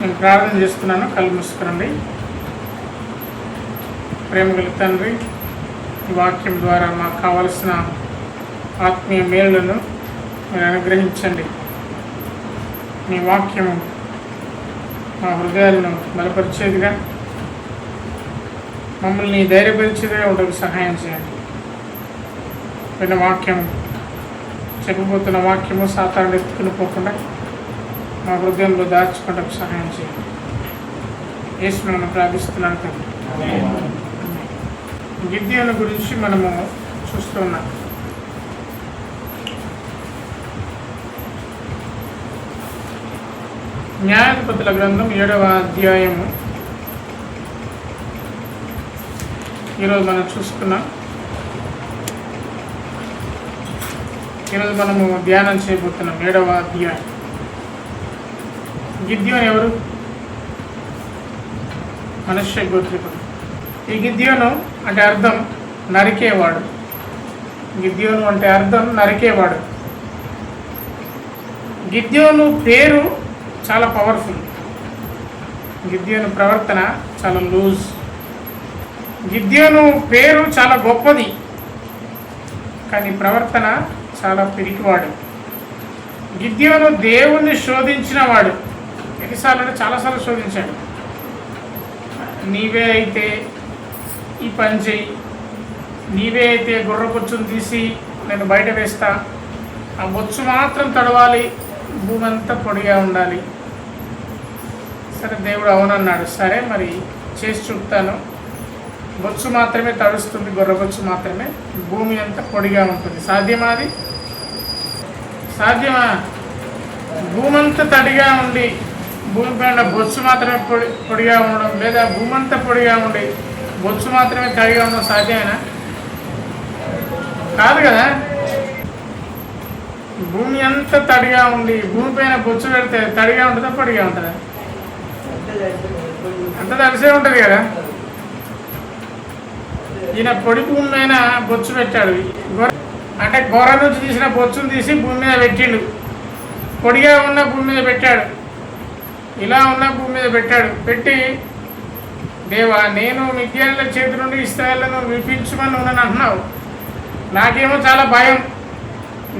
నేను ప్రార్థన చేస్తున్నాను. కళ్ళు మూసుకురండి. ప్రేమగల తండ్రి, ఈ వాక్యం ద్వారా మాకు కావలసిన ఆత్మీయ మేలులను మీరు అనుగ్రహించండి. మీ వాక్యము మా హృదయాలను బలపరిచేదిగా, మమ్మల్ని ధైర్యపరిచేదిగా ఉండకు సహాయం చేయండి. విన్న వాక్యము, చెప్పబోతున్న వాక్యము సాతాను ఎత్తుకుని పోకుండా మా హృదయంలో దాచుకోవడానికి సహాయం చేయండి. యేసును ప్రార్థిస్తున్నాను తండ్రి. గిద్యోను గురించి మనము చూస్తున్నాం. న్యాయాధిపతుల గ్రంథం 7వ అధ్యాయము ఈరోజు మనం చూసుకున్నాం. ఈరోజు మనము ధ్యానం చేయబోతున్నాం 7వ అధ్యాయం. గిద్యోను ఎవరు? మనష్య గోత్రికుడు. ఈ గిద్యోను అంటే అర్థం నరికేవాడు. గిద్యోను అంటే అర్థం నరికేవాడు. గిద్యోను పేరు చాలా పవర్ఫుల్. గిద్యోను ప్రవర్తన చాలా లూజ్. గిద్యోను పేరు చాలా గొప్పది, కానీ ప్రవర్తన చాలా పిరికివాడు. గిద్యోను దేవుణ్ణి శోధించిన వాడు. ఎన్నిసార్లు అంటే చాలాసార్లు శోధించాడు. నీవే అయితే ఈ పని చేయి, నీవే అయితే గుర్రబొచ్చును తీసి నేను బయట వేస్తా, ఆ బొచ్చు మాత్రం తడవాలి, భూమి అంతా పొడిగా ఉండాలి. సరే, దేవుడు అవునన్నాడు. సరే, మరి చేసి చూపుతాను. బొచ్చు మాత్రమే తడుస్తుంది, గొర్రెబొచ్చు మాత్రమే, భూమి అంతా పొడిగా ఉంటుంది. సాధ్యమా? అది సాధ్యమా? భూమి అంతా తడిగా ఉండి భూమి పైన బొచ్చు మాత్రమే పొడిగా ఉండడం, లేదా భూమి అంతా పొడిగా ఉండి బొచ్చు మాత్రమే తడిగా ఉండడం సాధ్యమేనా? కాదు కదా. భూమి అంతా తడిగా ఉండి భూమి పైన బొచ్చు పెడితే తడిగా ఉంటుందా, పొడిగా ఉంటుందా? అంత తడిసే ఉంటుంది కదా. ఈయన పొడి భూమి మీద బొచ్చు పెట్టాడు. అంటే గొర్రె నుంచి తీసిన బొచ్చును తీసి భూమి మీద పెట్టిండు. పొడిగా ఉన్న భూమి మీద పెట్టాడు, ఇలా ఉన్న భూమి మీద పెట్టాడు. పెట్టి, దేవా, నేను మిద్యానుల చేతి నుండి ఇశ్రాయేలును విడిపించమని ఉన్నాను అంటున్నావు. నాకేమో చాలా భయం.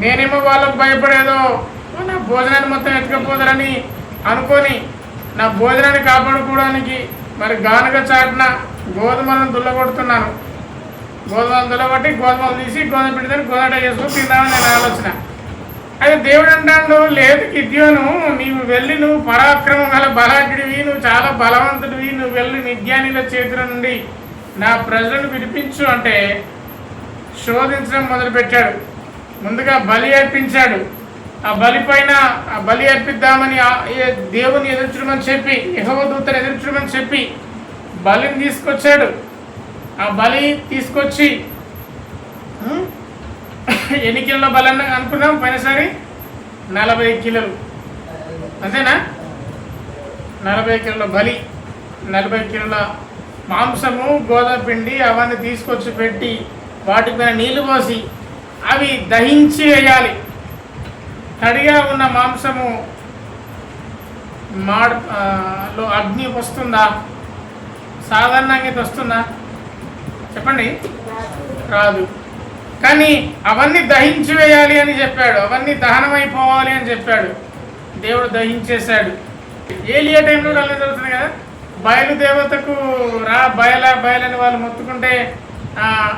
నేనేమో వాళ్ళకు భయపడేదో నా భోజనాన్ని మొత్తం ఎత్తుకపోతారని అనుకొని నా భోజనాన్ని కాపాడుకోవడానికి మరి గానుగ చాటున గోధుమలను దుల్లగొడుతున్నాను. గోధుమలు దుల్లగొట్టి గోధుమలు తీసి గోధుమ పిండిని గోధుమ చేసుకొని తిందామని నేను ఆలోచన. అయితే దేవుడు అంటాడు, లేదు గిద్యోను, నీవు వెళ్ళి నువ్వు పరాక్రమం గల బలాఢ్యుడివి, నువ్వు చాలా బలవంతుడివి, నువ్వు వెళ్ళి మిద్యానీల చేతుల నుండి నా ప్రజలను విడిపించు అంటే శోధించడం మొదలుపెట్టాడు. ముందుగా బలి అర్పించాడు. ఆ బలి పైన ఆ బలి అర్పిద్దామని దేవుని ఎదుర్చమని చెప్పి, యెహోవా దూతను ఎదుర్చమని చెప్పి బలిని తీసుకొచ్చాడు. ఆ బలి తీసుకొచ్చి ఎన్ని కిలోల బలని అనుకున్నాం పోయినసారి? 40 కిలోలు, అంతేనా? 40 కిలోల బలి, 40 కిలోల మాంసము, గోధుమ పిండి అవన్నీ తీసుకొచ్చి పెట్టి వాటి పైన నీళ్లు పోసి అవి దహించి వేయాలి. తడిగా ఉన్న మాంసము లో అగ్ని వస్తుందా? సాధారణంగా వస్తుందా? చెప్పండి. రాదు. కానీ అవన్నీ దహించి వేయాలి అని చెప్పాడు. అవన్నీ దహనమైపోవాలి అని చెప్పాడు. దేవుడు దహించేశాడు. ఏలియా టైంలో అలా జరుగుతుంది కదా. బయలుదేవతకు రా బయలని వాళ్ళు మొత్తుకుంటే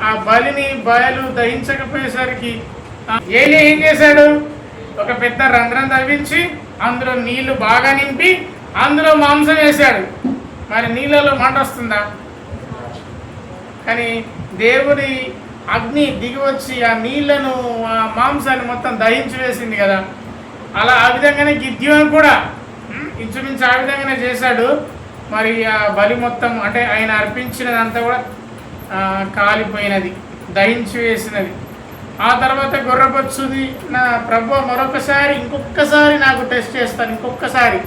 ఆ బలిని బయలు దహించకపోయేసరికి ఏలియా ఏం చేశాడు? ఒక పెద్ద రంధ్రం తవ్వించి అందులో నీళ్లు బాగా నింపి అందులో మాంసం వేశాడు. మరి నీళ్ళలో మంట వస్తుందా? కానీ దేవుడి అగ్ని దిగి వచ్చి ఆ నీళ్లను, ఆ మాంసాన్ని మొత్తం దహించి వేసింది కదా. అలా ఆ విధంగానే గిద్యోను కూడా ఇంచుమించు ఆ విధంగానే చేశాడు. మరి ఆ బలి మొత్తం అంటే ఆయన అర్పించినదంతా కూడా కాలిపోయినది, దహించి వేసినది. ఆ తర్వాత గొర్రెబొచ్చుది, నా ప్రభు మరొకసారి ఇంకొకసారి నాకు టెస్ట్ చేస్తాను, ఇంకొకసారి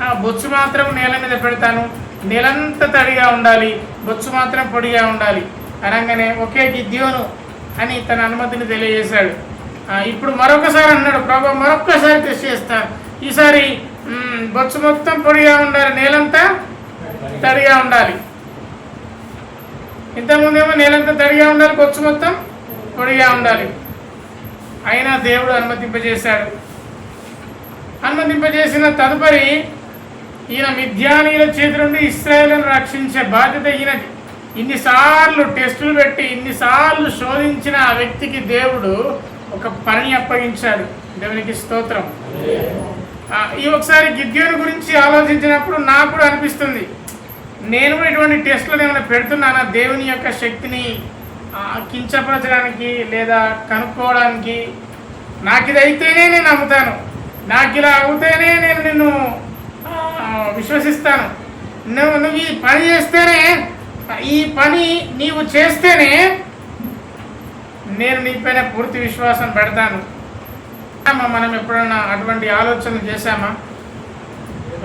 ఆ బొచ్చు మాత్రం నేల మీద పెడతాను, నేలంతా తడిగా ఉండాలి, బొచ్చు మాత్రం పొడిగా ఉండాలి అనగానే ఒకే గిద్యోను అని తన అనుమతిని తెలియజేశాడు. ఇప్పుడు మరొకసారి అన్నాడు, ప్రభు మరొకసారి టెస్ట్ చేస్తాను, ఈసారి బొచ్చు మొత్తం పొడిగా ఉండాలి, నేలంతా తడిగా ఉండాలి. ఇంతకుముందేమో నేలంతా తడిగా ఉండాలి, బొచ్చు మొత్తం పొడిగా ఉండాలి. అయినా దేవుడు అనుమతింపజేశాడు. అనుమతింపజేసిన తదుపరి ఈయన మిద్యానీయుల చేతి నుండి ఇశ్రాయేలును రక్షించే బాధ్యత ఈయనది. ఇన్నిసార్లు టెస్టులు పెట్టి ఇన్నిసార్లు శోధించిన ఆ వ్యక్తికి దేవుడు ఒక పని అప్పగించాడు. దేవునికి స్తోత్రం. ఈ ఒకసారి గిద్యోను గురించి ఆలోచించినప్పుడు నాకు కూడా అనిపిస్తుంది, నేను కూడా ఇటువంటి టెస్టులు ఏమైనా పెడుతున్నానా దేవుని యొక్క శక్తిని కించపరచడానికి లేదా కనుక్కోవడానికి. నాకు ఇది అయితేనే నేను నమ్ముతాను, నాకు ఇలా అవుతేనే నేను నిన్ను విశ్వసిస్తాను, నువ్వు ఈ పని చేస్తేనే, ఈ పని నీవు చేస్తేనే నేను నీపైన పూర్తి విశ్వాసం పెడతాను. మనం ఎప్పుడైనా అటువంటి ఆలోచన చేశామా?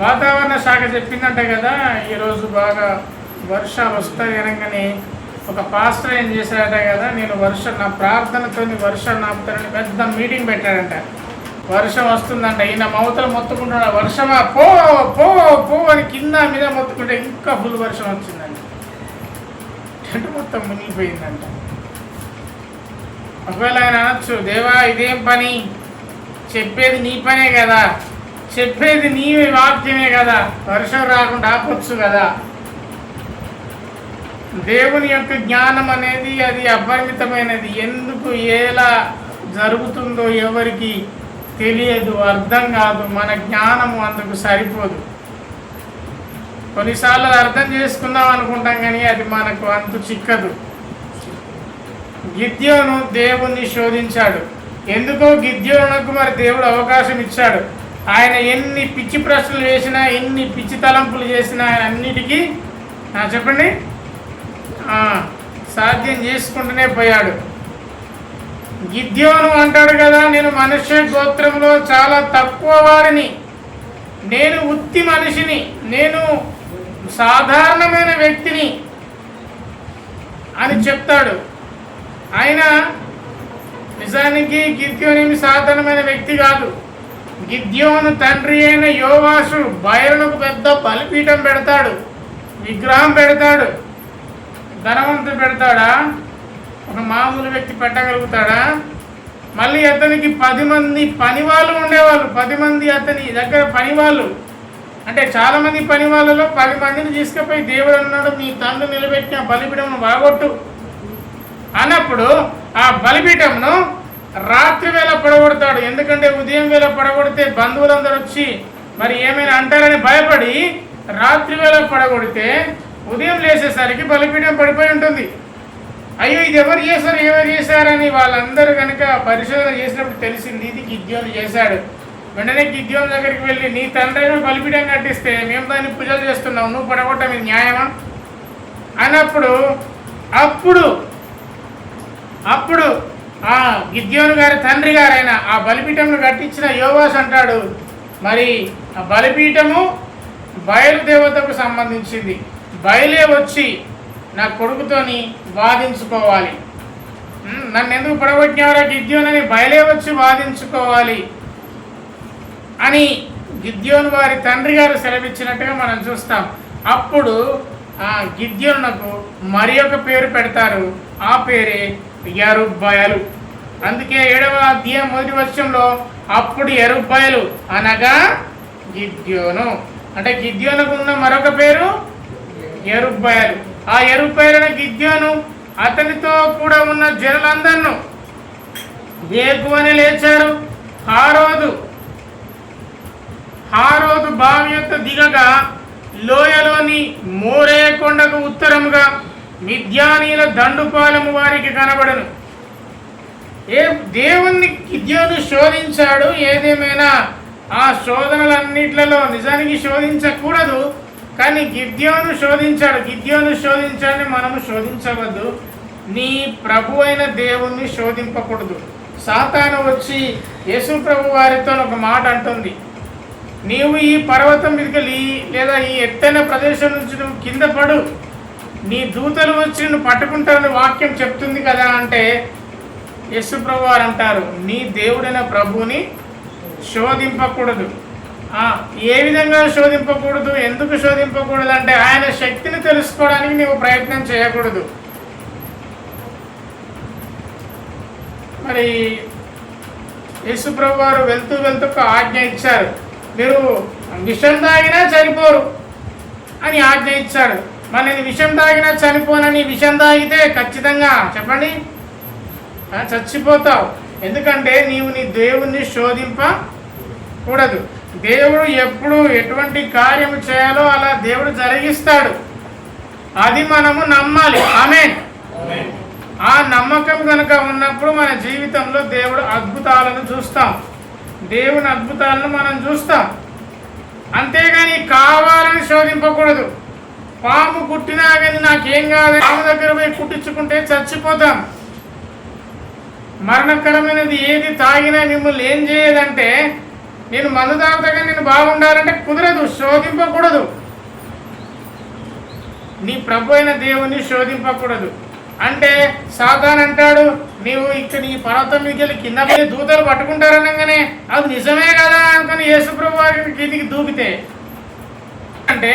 వాతావరణ శాఖ చెప్పిందంట కదా, ఈరోజు బాగా వర్షాలు వస్తాయి అనగానే ఒక పాస్టర్ ఏం చేశాడట కదా, నేను నా ప్రార్థనతో వర్షం నాపుతానని పెద్ద మీటింగ్ పెట్టాడంట. వర్షం వస్తుందంట, ఈయన మౌతలు మొత్తుకుంటున్నాడు, వర్షమా పో పో పో అని కింద మీద మొత్తుకుంటే ఇంకా ఫుల్ వర్షం వచ్చిందంట. టెంట్ మొత్తం మునిగిపోయిందంట. ఒకవేళ ఆయన అనొచ్చు, దేవా ఇదేం పని, చెప్పేది నీ పనే కదా, చెప్పేది నీ వాక్యమే కదా, వర్షం రాకుండా ఆపొచ్చు కదా. దేవుని యొక్క జ్ఞానం అనేది అది అపరిమితమైనది. ఎందుకు ఎలా జరుగుతుందో ఎవరికి తెలియదు, అర్థం కాదు. మన జ్ఞానము అందుకు సరిపోదు. కొన్నిసార్లు అర్థం చేసుకుందాం అనుకుంటాం కానీ అది మనకు అంతు చిక్కదు. గిద్యోను దేవుణ్ణి శోధించాడు. ఎందుకో గిద్యోనుకు మరి దేవుడు అవకాశం ఇచ్చాడు. ఆయన ఎన్ని పిచ్చి ప్రశ్నలు వేసినా, ఎన్ని పిచ్చి తలంపులు చేసినా ఆయన అన్నిటికీ చెప్పండి సాధ్యం చేసుకుంటూనే పోయాడు. గిద్యోను అంటాడు కదా, నేను మనుష్య గోత్రంలో చాలా తక్కువ వాడిని, నేను ఉత్తి మనిషిని, నేను సాధారణమైన వ్యక్తిని అని చెప్తాడు. ఆయన నిజానికి గిద్యోను సాధారణమైన వ్యక్తి కాదు. గిద్యోను తండ్రి అయిన యోవాషు బయలుకు పెద్ద బలిపీఠం పెడతాడు, విగ్రహం పెడతాడు. ధనవంతుడు పెడతాడా? ఒక మామూలు వ్యక్తి పెట్టగలుగుతాడా? మళ్ళీ అతనికి 10 మంది పనివాళ్ళు ఉండేవాళ్ళు. 10 మంది అతని దగ్గర పనివాళ్ళు. అంటే చాలామంది పని వాళ్ళలో 10 మందిని తీసుకుపోయి దేవుడు అన్నాడు, మీ తండ్రి నిలబెట్టిన బలిపీఠంను బాగొట్టు అన్నప్పుడు ఆ బలిపీఠంను రాత్రి వేళ పడగొడతాడు. ఎందుకంటే ఉదయం వేళ పడగొడితే బంధువులందరూ వచ్చి మరి ఏమైనా అంటారని భయపడి రాత్రి వేళ పడగొడితే ఉదయం లేచేసరికి బలిపీఠం పడిపోయి ఉంటుంది. అయ్యో ఇది ఎవరు చేశారని వాళ్ళందరూ కనుక పరిశోధన చేసినప్పుడు తెలిసింది ఇది గిద్యోను చేశాడు. వెంటనే గిద్యోను దగ్గరికి వెళ్ళి, నీ తండ్రి బలిపీఠం కట్టిస్తే మేము దాన్ని పూజలు చేస్తున్నావు, నువ్వు పడగొట్టం ఇది న్యాయమా అన్నప్పుడు అప్పుడు ఆ గిద్యోను గారి తండ్రి గారైన ఆ బలిపీఠంను కట్టించిన యోవాషు అంటాడు, మరి ఆ బలిపీఠము బయలుదేవతకు సంబంధించింది, బయలే వచ్చి నా కొడుకుతోని వాదించుకోవాలి, నన్ను ఎందుకు పడగొట్టినవరా గిద్యోనని బయలే వచ్చి వాదించుకోవాలి అని గిద్యోను వారి తండ్రి గారు సెలవిచ్చినట్టుగా మనం చూస్తాం. అప్పుడు ఆ గిద్యోనునకు మరి ఒక పేరు పెడతారు, ఆ పేరే యెరుబ్బయలు. అందుకే 7వ అధ్యాయం 1వ వచనంలో అప్పుడు యెరుబ్బయలు అనగా గిద్యోను, అంటే గిద్యోనుకు ఉన్న మరొక పేరు యెరుబ్బయలు. ఆ యెరుబ్బయలైన గిద్యోను అతనితో కూడా ఉన్న జనులందరినూ వేకువని లేచారు. హారోదు బావి యొక్క దిగగా లోయలోని మోరే కొండకు ఉత్తరముగా మిద్యానీయుల దండుపాలెము వారికి కనబడను. దేవుణ్ణి గిద్యోను శోధించాడు. ఏదేమైనా ఆ శోధనలన్నిట్లలో నిజానికి శోధించకూడదు, కానీ గిద్యోను శోధించాడు. గిద్యోను శోధించాలని మనము శోధించవద్దు. నీ ప్రభు అయిన దేవుణ్ణి శోధింపకూడదు. సాతాను వచ్చి యేసు ప్రభు వారితో ఒక మాట అంటుంది, నీవు ఈ పర్వతం మీదకి లేదా ఈ ఎత్తైన ప్రదేశం నుంచి నువ్వు కింద పడు, నీ దూతలు వచ్చి నువ్వు పట్టుకుంటారని వాక్యం చెప్తుంది కదా అంటే యేసు ప్రభు వారు అంటారు, నీ దేవుడైన ప్రభువుని శోధింపకూడదు. ఏ విధంగా శోధింపకూడదు, ఎందుకు శోధింపకూడదు అంటే ఆయన శక్తిని తెలుసుకోవడానికి నీవు ప్రయత్నం చేయకూడదు. మరి యేసుప్రభు వారు వెళ్తూ వెళ్తూ ఒక ఆజ్ఞ ఇచ్చారు, మీరు విషం తాగినా చనిపోరు అని ఆజ్ఞ ఇచ్చాడు. మరి నేను విషం తాగినా చనిపోనని విషం తాగితే ఖచ్చితంగా చెప్పండి చచ్చిపోతావు. ఎందుకంటే నీవు నీ దేవుణ్ణి శోధింపకూడదు. దేవుడు ఎప్పుడు ఎటువంటి కార్యము చేయాలో అలా దేవుడు జరిగిస్తాడు. అది మనము నమ్మాలి. ఆమేన్. ఆ నమ్మకం కనుక ఉన్నప్పుడు మన జీవితంలో దేవుడు అద్భుతాలను చూస్తాం, దేవుని అద్భుతాలను మనం చూస్తాం. అంతేగాని కావాలని శోధింపకూడదు. పాము కుట్టినా కానీ నాకేం కాదు, పాము దగ్గర పోయి కుట్టించుకుంటే చచ్చిపోతాం. మరణకరమైనది ఏది తాగినా మిమ్మల్ని ఏం చేయదంటే, నేను మందు తాగుతాగా నేను బాగుండాలంటే కుదరదు. శోధింపకూడదు. నీ ప్రభు అయిన దేవుని శోధింపకూడదు. అంటే సాతాను అంటాడు, నీవు ఇక్కడ నీ పర్వతం మీదకి వెళ్ళి కింద పోయి దూతలు పట్టుకుంటారనగానే అది నిజమే కదా అనుకుని యేసుప్రభు వారి కిందికి దూకితే, అంటే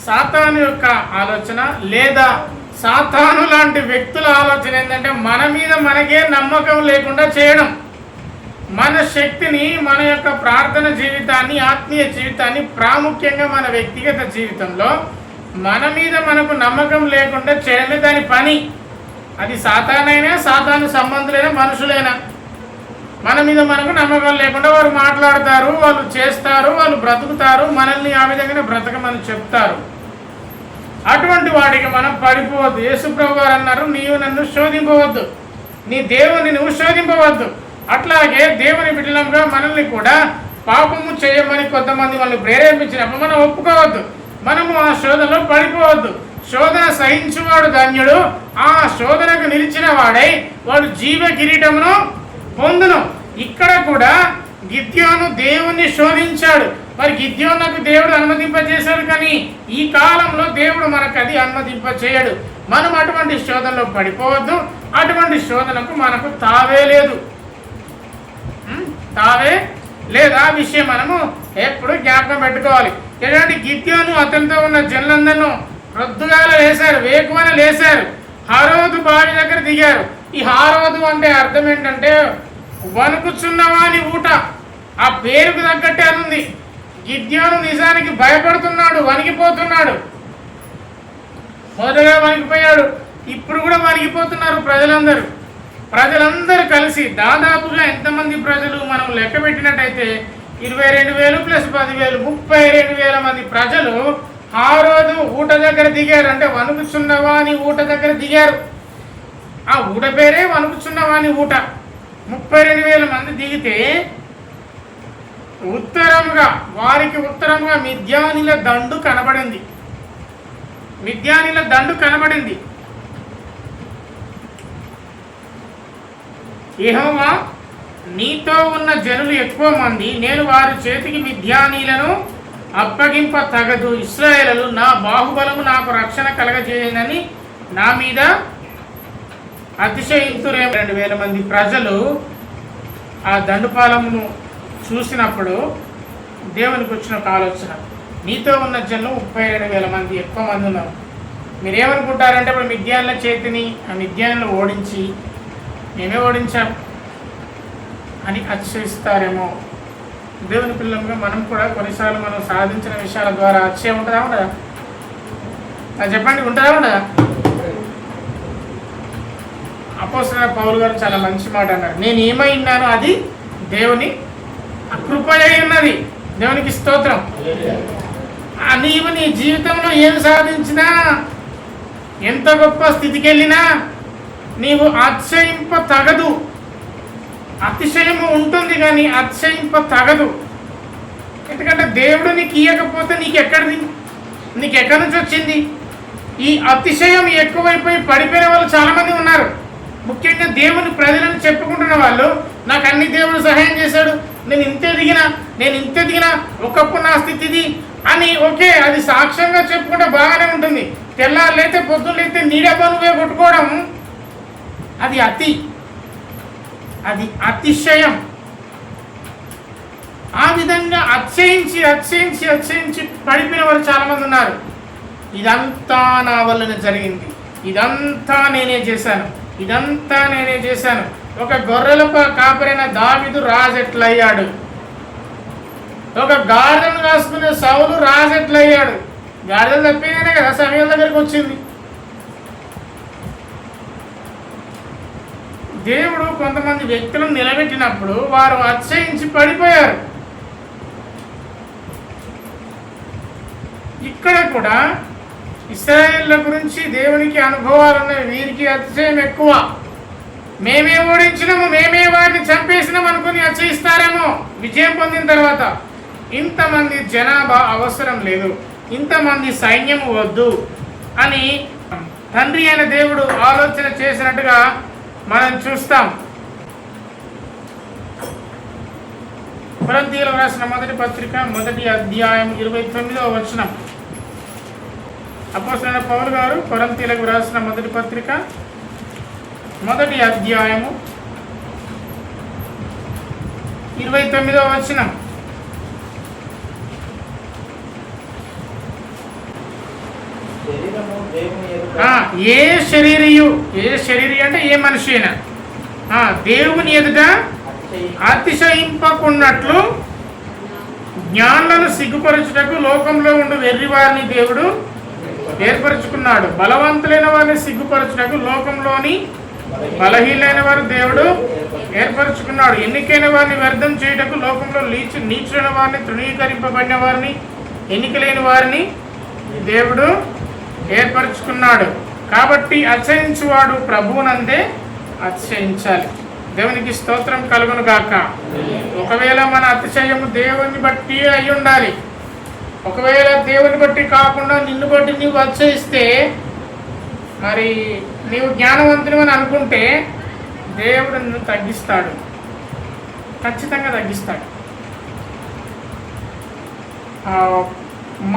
సాతాను యొక్క ఆలోచన లేదా సాతాను లాంటి వ్యక్తుల ఆలోచన ఏంటంటే మన మీద మనకే నమ్మకం లేకుండా చేయడం. మన శక్తిని, మన యొక్క ప్రార్థన జీవితాన్ని, ఆత్మీయ జీవితాన్ని, ప్రాముఖ్యంగా మన వ్యక్తిగత జీవితంలో మన మీద మనకు నమ్మకం లేకుండా చేయడమే దాని పని. అది సాతానైనా, సాతాను సంబంధులైన మనుషులైనా మన మీద మనకు నమ్మకం లేకుండా వారు మాట్లాడతారు, వాళ్ళు చేస్తారు, వాళ్ళు బ్రతుకుతారు, మనల్ని ఆ విధంగానే బ్రతకమని చెప్తారు. అటువంటి వాటికి మనం పడిపోవద్దు. యేసుప్రభు వారు అన్నారు, నీవు నన్ను శోధింపవద్దు, నీ దేవుని నువ్వు శోధింపవద్దు. అట్లాగే దేవుని బిడ్డలంగా మనల్ని కూడా పాపము చేయమని కొంతమంది మనల్ని ప్రేరేపించినప్పుడు మనం ఒప్పుకోవద్దు. మనము ఆ శోధనలో పడిపోవద్దు. శోధన సహించువాడు ధన్యుడు, ఆ శోధనకు నిలిచిన వాడై వాడు జీవ కిరీటమును పొందును. ఇక్కడ కూడా గిద్యోను దేవుణ్ణి శోధించాడు. మరి గిద్యోనుకు దేవుడు అనుమతింపజేశాడు, కానీ ఈ కాలంలో దేవుడు మనకు అది అనుమతింపచేయడు. మనం అటువంటి శోధనలో పడిపోవద్దు. అటువంటి శోధనకు మనకు తావే లేదు. ఆ విషయం మనము ఎప్పుడు జ్ఞాపకం పెట్టుకోవాలి. ఎలాంటి గిద్యోను అతనితో ఉన్న జనులందరూ రొద్దుగాల లేశారు, వేకువన లేశారు, హారోదు బావి దగ్గర దిగారు. ఈ హారోదు అంటే అర్థం ఏంటంటే వణుకుచున్నవాని ఊట. ఆ పేరుకు తగ్గట్టే అనుంది. గిద్యోను నిజానికి భయపడుతున్నాడు, వణికిపోతున్నాడు. మొదటగా వణికిపోయాడు, ఇప్పుడు కూడా వణికిపోతున్నారు ప్రజలందరూ కలిసి. దాదాపుగా ఎంతమంది ప్రజలు మనం లెక్క పెట్టినట్టయితే 22,000 ప్లస్ 10,000 32,000 మంది ప్రజలు ఆ రోజు ఊట దగ్గర దిగారు. అంటే వణుకుచున్నవాని ఊట దగ్గర దిగారు. ఆ ఊట పేరే వణుకుచున్నవాని ఊట. 32,000 మంది దిగితే వారికి ఉత్తరముగా మిద్యానీల దండు కనబడింది. యెహోవా, నీతో ఉన్న జనులు ఎక్కువ మంది, నేను వారి చేతికి మిద్యానీలను అప్పగింప తగదు. ఇశ్రాయేలు నా బాహుబలము నాకు రక్షణ కలగజేయనని నా మీద అతిశయింతురేమో. 2,000 మంది ప్రజలు ఆ దండుపాలమును చూసినప్పుడు దేవునికి వచ్చిన ఒక ఆలోచన, నీతో ఉన్న జనులు 32,000 మంది, ఎక్కువ మంది ఉన్నారు. మీరేమనుకుంటారంటే ఇప్పుడు మిద్యానుల చేతిని ఆ మిద్యానులు ఓడించి మేమే ఓడించాం అని అతిశయిస్తారేమో. దేవుని పిల్లలుగా మనం కూడా కొన్నిసార్లు మనం సాధించిన విషయాల ద్వారా అతిశయం ఉండదా? చెప్పండి, ఉంటుందా? అపోస్తలుడైన పౌలు గారు చాలా మంచి మాట అన్నారు, నేను ఏమైనానో అది దేవుని కృపయై ఉన్నది. దేవునికి స్తోత్రం. నీవు నీ జీవితంలో ఏం సాధించినా, ఎంత గొప్ప స్థితికి వెళ్ళినా నీవు అతిశయింప తగదు. అతిశయము ఉంటుంది కానీ అతిశయింప తగదు. ఎందుకంటే దేవుడు నీకు ఇయ్యకపోతే నీకెక్కడి నుంచి వచ్చింది? ఈ అతిశయం ఎక్కువైపోయి పడిపోయిన వాళ్ళు చాలామంది ఉన్నారు. ముఖ్యంగా దేవుని ప్రజలను చెప్పుకుంటున్న వాళ్ళు, నాకు అన్ని దేవుడు సహాయం చేశాడు, నేను ఇంత ఎదిగినా ఒకప్పుడు నా స్థితి ఇది అని. ఓకే, అది సాక్ష్యంగా చెప్పుకుంటే బాగానే ఉంటుంది. తెల్లారులైతే పొద్దున్నైతే నీడబనువే కొట్టుకోవడం అది అతిశయం. ఆ విధంగా అతిశయించి పడిపోయిన వారు చాలామంది ఉన్నారు. ఇదంతా నా వల్లనే జరిగింది, ఇదంతా నేనే చేశాను. ఒక గొర్రెల కాపరైన దావీదు రాజు ఎట్లయ్యాడు, ఒక గాడిదను కాసుకునే సౌలు రాజు ఎట్లయ్యాడు? గాడిదలు తప్పినే కదా సమయం దగ్గరికి వచ్చింది. దేవుడు కొంతమంది వ్యక్తులను నిలబెట్టినప్పుడు వారు అతిశయించి పడిపోయారు. ఇక్కడ కూడా ఇశ్రాయేళ్ల గురించి దేవునికి అనుభవాలు ఉన్నాయి. వీరికి అతిశయం ఎక్కువ. మేమే ఓడించినాము, మేమే వారిని చంపేసినాం అనుకుని అతిశయిస్తారేమో విజయం పొందిన తర్వాత. ఇంతమంది జనాభా అవసరం లేదు, ఇంతమంది సైన్యం వద్దు అని తండ్రి అయిన దేవుడు ఆలోచన చేసినట్టుగా మనం చూస్తాం. కొరింథీయులకు రాసిన మొదటి పత్రిక 1వ అధ్యాయం 29వ వచనం. అపోస్తలుడైన పౌలు గారు కొరింథీయులకు రాసిన మొదటి పత్రిక 1వ అధ్యాయము 29వ వచనం. ఏ శరీరి అంటే ఏ మనిషి అయినా దేవుని ఎదుట అతిశయింపకున్నట్లు జ్ఞానులను సిగ్గుపరచుటకు లోకంలో ఉండు వెర్రివారిని దేవుడు ఏర్పరచుకున్నాడు. బలవంతులైన వారిని సిగ్గుపరచుటకు లోకంలోని బలహీనైన వారు దేవుడు ఏర్పరచుకున్నాడు. ఎన్నికైన వారిని వ్యర్థం చేయుటకు లోకంలో నీచులైన వారిని, తృణీకరింపబడిన వారిని, ఎన్నికలేని వారిని దేవుడు ఏర్పరచుకున్నాడు. కాబట్టి అతిశయించువాడు ప్రభువునందే అతిశయించాలి. దేవునికి స్తోత్రం కలుగును గాక. ఒకవేళ మన అతిశయము దేవుని బట్టి అయి ఉండాలి. ఒకవేళ దేవుని బట్టి కాకుండా నిన్ను బట్టి నీవు అతిశయిస్తే, మరి నీవు జ్ఞానవంతుని అని అనుకుంటే దేవుడు నిన్ను తగ్గిస్తాడు, ఖచ్చితంగా తగ్గిస్తాడు.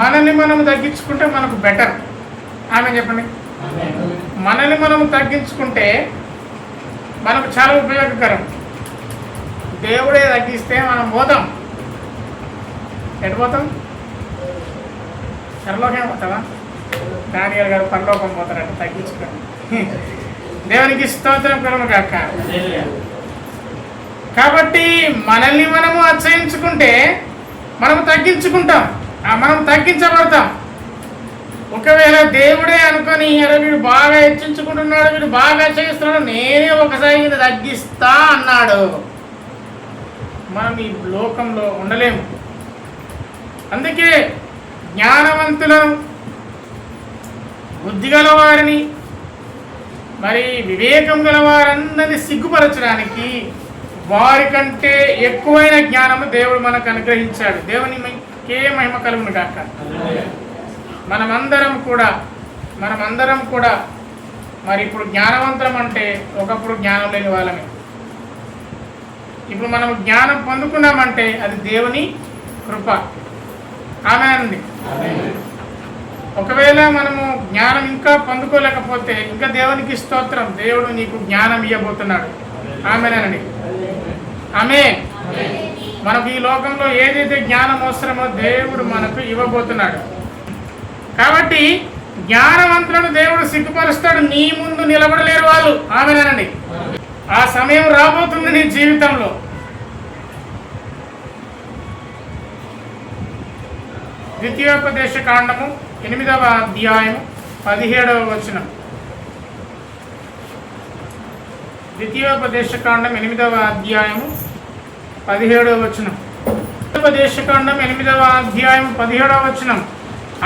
మనల్ని మనం తగ్గించుకుంటే మనకు బెటర్. ఆమె చెప్పండి. మనల్ని మనం తగ్గించుకుంటే మనకు చాలా ఉపయోగకరం. దేవుడే తగ్గిస్తే మనం పోతాం. ఎటు పోతాం? పరలోకం పోతావా? దానియాల్ గారు పరలోకం పోతారంట తగ్గించుకోండి. దేవునికి స్తోత్రం కలుగును గాక. కాబట్టి మనల్ని మనము అతిశయించుకుంటే మనము తగ్గించుకుంటాం, మనం తగ్గించబడతాం. ఒకవేళ దేవుడే అనుకొని వీడు బాగా హెచ్చించుకుంటున్నాడు, వీడు బాగా చేస్తున్నాడు, నేనే ఒకసారి ఇది తగ్గిస్తా అన్నాడు, మనం ఈ లోకంలో ఉండలేము. అందుకే జ్ఞానవంతులను, బుద్ధి గల వారిని, మరి వివేకం గల వారందరినీ సిగ్గుపరచడానికి వారికంటే ఎక్కువైన జ్ఞానము దేవుడు మనకు అనుగ్రహించాడు. దేవునికే మహిమ కలుగును గాక. మనమందరం కూడా మరి ఇప్పుడు జ్ఞానవంతం అంటే ఒకప్పుడు జ్ఞానం లేని వాళ్ళమే. ఇప్పుడు మనం జ్ఞానం పొందుకున్నామంటే అది దేవుని కృప. ఆమేన్. ఒకవేళ మనము జ్ఞానం ఇంకా పొందుకోలేకపోతే ఇంకా దేవునికి స్తోత్రం, దేవుడు నీకు జ్ఞానం ఇవ్వబోతున్నాడు. ఆమేనండి. ఆమేన్. మనకు ఈ లోకంలో ఏదైతే జ్ఞానం అవసరమో దేవుడు మనకు ఇవ్వబోతున్నాడు. కాబట్టి జ్ఞానవంతులను దేవుడు సిగ్గుపరుస్తాడు. నీ ముందు నిలబడలేరు వాళ్ళు. ఆమేనండి. ఆ సమయం రాబోతుంది నీ జీవితంలో. ద్వితీయోపదేశ కాండము 8వ అధ్యాయం 17వ వచనం. ద్వితీయోపదేశ కాండం 8వ అధ్యాయము 17వ వచనం. ద్వితీయోపదేశ కాండం 8వ అధ్యాయం 17వ వచనం.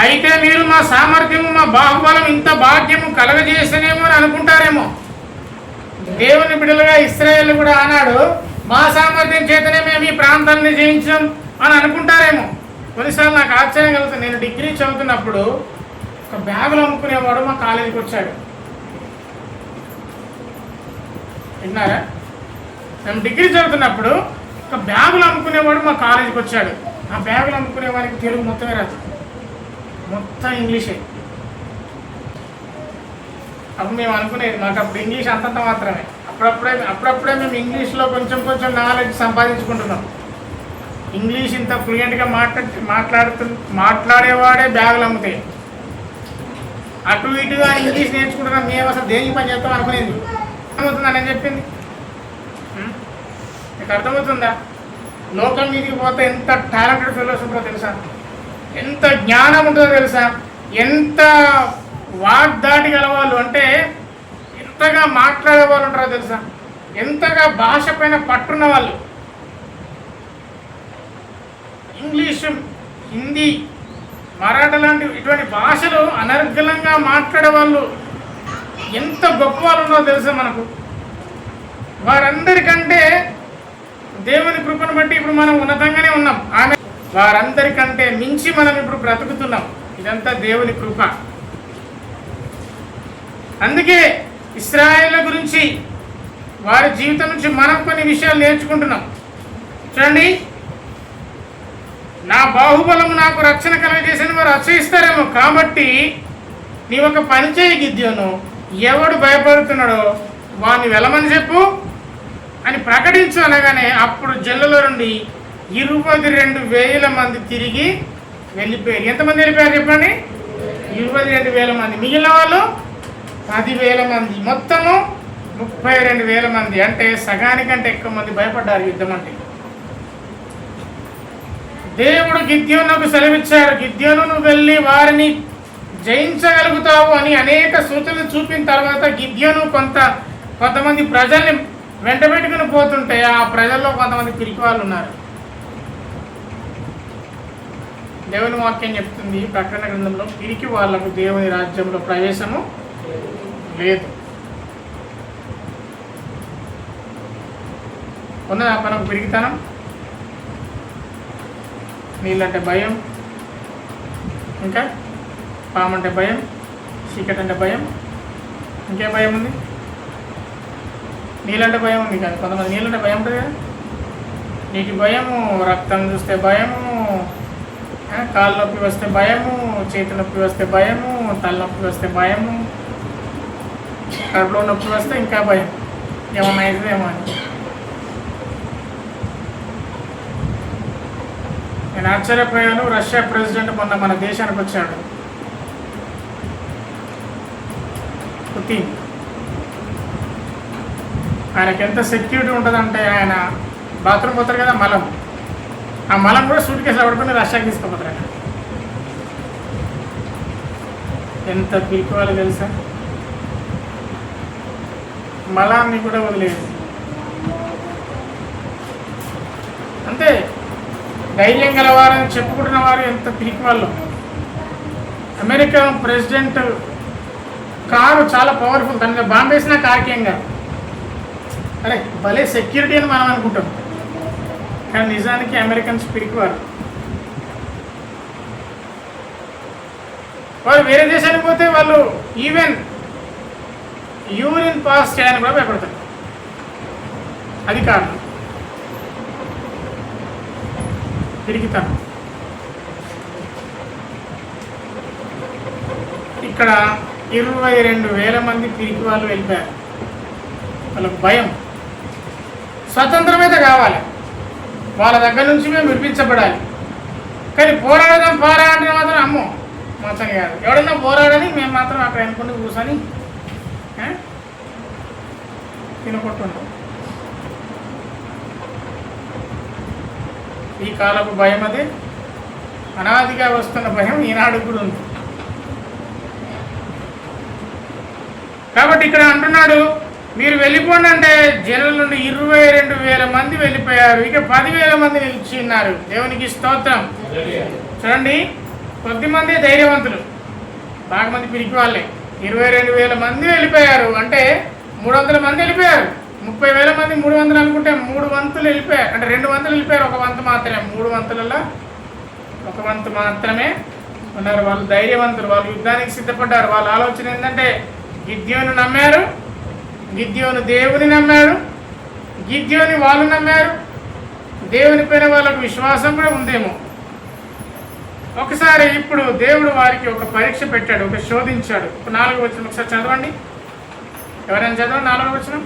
అయితే మీరు మా సామర్థ్యము, మా బాహుబలం ఇంత భాగ్యము కలగజేసనేమో అని అనుకుంటారేమో. దేవుని బిడ్డలుగా ఇశ్రాయేలు కూడా అన్నాడు, మా సామర్థ్యం చేతనే మేము ఈ ప్రాంతాన్ని జయించాం అని అనుకుంటారేమో. కొన్నిసార్లు నాకు ఆశ్చర్యం కలుగుతుంది. నేను డిగ్రీ చదువుతున్నప్పుడు ఒక బ్యాగులు అమ్ముకునేవాడు మా కాలేజీకి వచ్చాడు. విన్నారా? మేము డిగ్రీ చదువుతున్నప్పుడు ఒక బ్యాగులు అమ్ముకునేవాడు మా కాలేజీకి వచ్చాడు. ఆ బ్యాగులు అమ్ముకునే వారికి తెలుగు మొత్తమే రాదు, మొత్తం ఇంగ్లీషే. అప్పుడు మేము అనుకునేది, మాకు అప్పుడు ఇంగ్లీష్ అంతంత మాత్రమే. అప్పుడప్పుడే మేము ఇంగ్లీష్లో కొంచెం నాలెడ్జ్ సంపాదించుకుంటున్నాం. ఇంగ్లీష్ ఇంత ఫ్లూయెంట్గా మాట్లాడేవాడే బ్యాగులు అమ్ముతాయి. అటు ఇటుగా ఇంగ్లీష్ నేర్చుకుంటున్నాం, మేము అసలు దేనికి పని చేస్తాం అనుకునేది. అర్థమవుతుందా నేను చెప్పింది? మీకు అర్థమవుతుందా? లోకం మీదకి పోతే ఎంత టాలెంటెడ్ ఫెలోస్ ఉంటుందో తెలుసా, ఎంత జ్ఞానం ఉంటుందో తెలుసా, ఎంత వాగ్దాటి గలవాళ్ళు అంటే ఎంతగా మాట్లాడే వాళ్ళు ఉంటారో తెలుసా, ఎంతగా భాష పైన పట్టున్న వాళ్ళు. ఇంగ్లీషు, హిందీ, మరాఠా లాంటి ఇటువంటి భాషలు అనర్గళంగా మాట్లాడే వాళ్ళు ఎంత గొప్ప వాళ్ళు ఉన్నారో తెలుసా మనకు. వారందరికంటే దేవుని కృపను బట్టి ఇప్పుడు మనం ఉన్నతంగానే ఉన్నాం. ఆమె వారందరికంటే మించి మనం ఇప్పుడు బ్రతుకుతున్నాం. ఇదంతా దేవుని కృప. అందుకే ఇశ్రాయేళ్ల గురించి, వారి జీవితం నుంచి మనం కొన్ని విషయాలు నేర్చుకుంటున్నాం. చూడండి, నా బాహుబలము నాకు రక్షణ కలగజేసిన వారు అసహిస్తారేమో, కాబట్టి నీ ఒక పని చేయి గిద్యోను, ఎవడు భయపడుతున్నాడో వాడిని వెళ్ళమని చెప్పు అని ప్రకటించు అనగానే అప్పుడు జల్లులో నుండి 22,000 మంది తిరిగి వెళ్ళిపోయారు. ఎంతమంది వెళ్ళిపోయారు చెప్పండి? 22,000 మంది. మిగిలిన వాళ్ళు 10,000 మంది. మొత్తము 32,000 మంది. అంటే సగానికంటే ఎక్కువ మంది భయపడ్డారు యుద్ధం అంటే. దేవుడు గిద్యోనుకు సెలవిచ్చాడు, గిద్యోను నువ్వు వెళ్ళి వారిని జయించగలుగుతావు అని అనేక సూచనలు చూపిన తర్వాత గిద్యోను కొంతమంది ప్రజల్ని వెంటబెట్టుకుని పోతుంటే ఆ ప్రజల్లో కొంతమంది పిరికి వాళ్ళు ఉన్నారు. దేవుని వాక్యం చెప్తుంది ప్రకటన గ్రంథంలో, పిరికి వాళ్లకు దేవుని రాజ్యంలో ప్రవేశము లేదు. ఉన్నదా మనకు పిరికితనం? నీళ్ళంటే భయం, ఇంకా పామంటే భయం, చీకటి అంటే భయం, ఇంకే భయం ఉంది? నీళ్ళంటే భయం ఉంది కాదు, కొంతమంది నీళ్ళంటే భయం ఉంటుంది కదా. నీటి భయము, రక్తం చూస్తే భయము, కాళ్ళ నొప్పి వస్తే భయము, చేతి నొప్పి వస్తే భయము, తలనొప్పి వస్తే భయము, కడుపులో నొప్పి వస్తే ఇంకా భయం, ఏమన్నా అవుతుందేమో అని. నేను ఆశ్చర్యపోయాను. రష్యా ప్రెసిడెంట్ మొన్న మన దేశానికి వచ్చాడు, పుతిన్. ఆయనకి ఎంత సెక్యూరిటీ ఉంటుందంటే, ఆయన బాత్రూమ్ పోతారు కదా మలం, ఆ మలం కూడా సూట్ కేసులో పడుకుని రష్యాకి తీసుకుపోతారు. ఆయన ఎంత పీకోవాలో తెలుసా, మలాన్ని కూడా వదిలేదు. అంతే, ధైర్యం గలవారని చెప్పుకుంటున్న వారు ఎంత పీక్ వాళ్ళు. అమెరికా ప్రెసిడెంట్ కారు చాలా పవర్ఫుల్, దాని మీద బాంబు వేసిన కార్కి ఏం కాదు. అరే భలే సెక్యూరిటీ అని మనం అనుకుంటాం, కానీ నిజానికి అమెరికన్స్ పిరికివారు. వాళ్ళు వేరే దేశానికి పోతే వాళ్ళు ఈవెన్ యూరిన్ పాస్ చేయడానికి కూడా భయపడతారు. అది కారణం, పిరికితనం. ఇక్కడ 22,000 మంది పిరికి వాళ్ళు వెళ్ళిపోయారు. వాళ్ళకు భయం. స్వతంత్రమైతే కావాలి, వాళ్ళ దగ్గర నుంచి మేము విడిపించబడాలి. కానీ పోరాడదాం పోరాడిన మాత్రం అమ్మో మంచం కాదు. ఎవడన్నా పోరాడని మేము మాత్రం అక్కడ అనుకుంటూ కూర్చొని తినకొట్టుంటాం. ఈ కాలపు భయం అదే, అనాదిగా వస్తున్న భయం ఈనాడు కూడా ఉంది. కాబట్టి ఇక్కడ అంటున్నాడు, మీరు వెళ్ళిపోండి అంటే జనుల నుండి 22,000 మంది వెళ్ళిపోయారు, ఇక 10,000 మంది నిలిచి ఉన్నారు. దేవునికి స్తోత్రం. చూడండి, కొద్దిమంది ధైర్యవంతులు, బాగా మంది పిరికి వాళ్ళే. 22,000 మంది వెళ్ళిపోయారు అంటే 300 మంది వెళ్ళిపోయారు. 30,000 మంది 300 అనుకుంటే 3 వంతులు వెళ్ళిపోయారు, అంటే 2 వంతులు వెళ్ళిపోయారు. 1 వంతు మాత్రమే, 3 వంతులలో 1 వంతు మాత్రమే ఉన్నారు. వాళ్ళు ధైర్యవంతులు, వాళ్ళు యుద్ధానికి సిద్ధపడ్డారు. వాళ్ళ ఆలోచన ఏంటంటే, గిద్యోను నమ్మారు, గిద్యోను దేవుని నమ్మాడు, గిద్యోని వాళ్ళు నమ్మారు. దేవుని పైన వాళ్ళకు విశ్వాసం కూడా ఉందేమో. ఒకసారి ఇప్పుడు దేవుడు వారికి ఒక పరీక్ష పెట్టాడు, ఒక శోధించాడు. 4వ వచనం ఒకసారి చదవండి. ఎవరైనా చదవండి 4వ వచనం.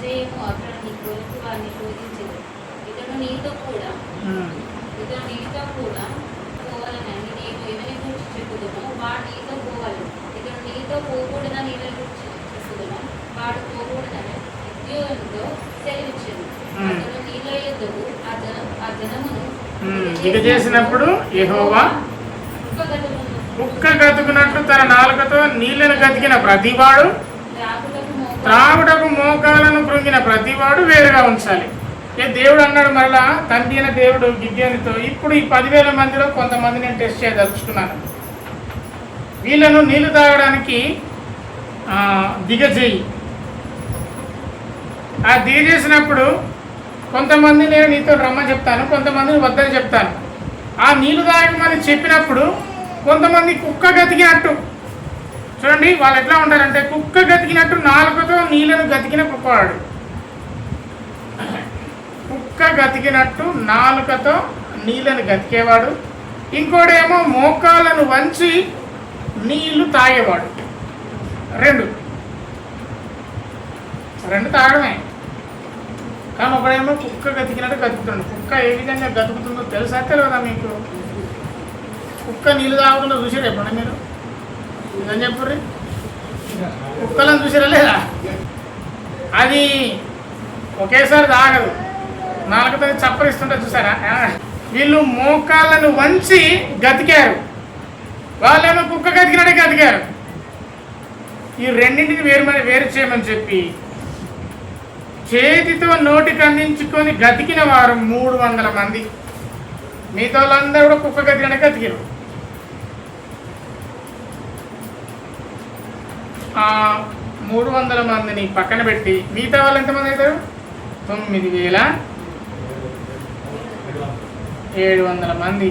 విజయము అతడు కొరకు వారిని శోధించదు. ఇతడు నీతో కూడా పోవాలని నేను ఎవరి గురించి చెప్పుదమో వాడు నీతో పోవాలి. ఇతడు నీతో పోకూడదని ఎవరి గురించి చెప్పుదమో వాడు పోకూడదని ఉద్యోగంతో సెలవిచ్చాడు. అతడు నీలో యుద్ధకు ఆ జనమును దిగజేసినప్పుడు యెహోవా కుక్క గతుకున్నట్లు తన నాలుకతో నీళ్లను గతికిన ప్రతివాడు, త్రాగుటకు మోకాలను కృంగిన ప్రతివాడు వేరుగా ఉంచాలి. దేవుడు అన్నాడు మరలా తండ్రి అయిన దేవుడు గిద్యోనుతో, ఇప్పుడు ఈ 10,000 మందిలో కొంతమంది నేను టెస్ట్ చేయదలుచుకున్నాను. వీళ్ళను నీళ్లు తాగడానికి దిగజేయి. ఆ దిగజేసినప్పుడు కొంతమంది నేను నీతో రమ్మని చెప్తాను, కొంతమందిని వద్దని చెప్తాను. ఆ నీళ్లు తాగమని చెప్పినప్పుడు కొంతమంది కుక్క గతికినట్టు, చూడండి వాళ్ళు ఎట్లా ఉంటారంటే కుక్క గతికినట్టు నాలుకతో నీళ్ళను గతికిన కుక్కవాడు. కుక్క గతికినట్టు నాలుకతో నీళ్ళను గతికేవాడు. ఇంకోడేమో మోకాళ్ళను వంచి నీళ్లు తాగేవాడు. రెండు తాగడమే. కానీ ఒకడేమో కుక్క గతికినట్టు గతుకుతుండు. కుక్క ఏ విధంగా గతుకుతుందో తెలుసా తెలియదా మీకు? కుక్క నీళ్ళు తాగకుండా చూసారు ఎప్పుడన్నా మీరు? నిజం చెప్పుర్రి, కుక్కలను చూసారా లేదా? అది ఒకేసారి తాగదు, నాలుగుతో చప్పరిస్తుంటే చూసారా? వీళ్ళు మోకాళ్ళను వంచి గతికారు, వాళ్ళేమో కుక్క గతికినట్టే గతికారు. ఈ రెండింటిని వేరు చేయమని చెప్పి చేతితో నోటికి అందించుకొని గతికిన వారు 300 మంది. మిగతా వాళ్ళందరూ కూడా కుక్క గతికినట్టే గతికారు. 300 మందిని పక్కన పెట్టి మిగతా వాళ్ళు ఎంతమంది అవుతారు? 9,700 మంది.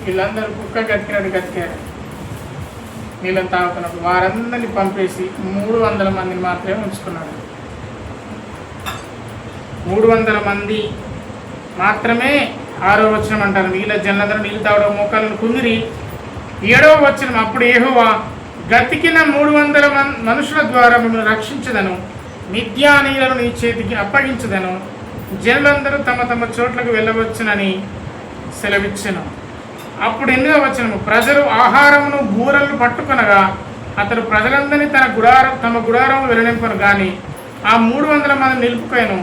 వీళ్ళందరూ కుక్క గతికినట్టు గతికారు. నీళ్ళని తాగుతున్నప్పుడు వారందరినీ పంపేసి 300 మందిని మాత్రమే ఉంచుకున్నాడు. 300 మంది మాత్రమే 6వ వచనం అంటారు. మిగిలిన జనులందరూ నీళ్ళు తాగడం మోకాలను కుంగిరి. 7వ వచనం, అప్పుడు యెహోవా గతికిన 300 మనుషుల ద్వారా మిమ్మల్ని రక్షించదను, మిద్యానీయులను నీ చేతికి అప్పగించదను, జనులందరూ తమ తమ చోట్లకు వెళ్ళవచ్చునని సెలవిచ్చెను. అప్పుడు 8వ వచనము, ప్రజలు ఆహారమును బూరలను పట్టుకొనగా అతడు ప్రజలందరినీ తమ గుడారం వెళ్ళనింపను కానీ ఆ 300 మంది నిలుపుకొను.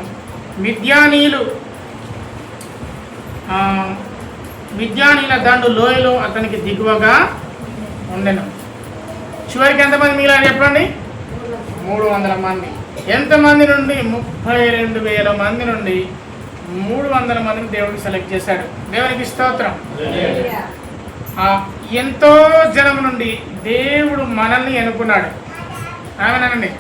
మిద్యానీయుల దండు లోయలో అతనికి దిగువగా ఉండెను. చివరికి ఎంతమంది మిగిలారు చెప్పండి? 300 మంది. ఎంతమంది నుండి? 32,000 మంది నుండి 300 మందిని దేవుడికి సెలెక్ట్ చేశాడు. దేవునికి స్తోత్రం. ఎంతో జనం నుండి దేవుడు మనల్ని ఎన్నుకున్నాడు. ఆమేనండి.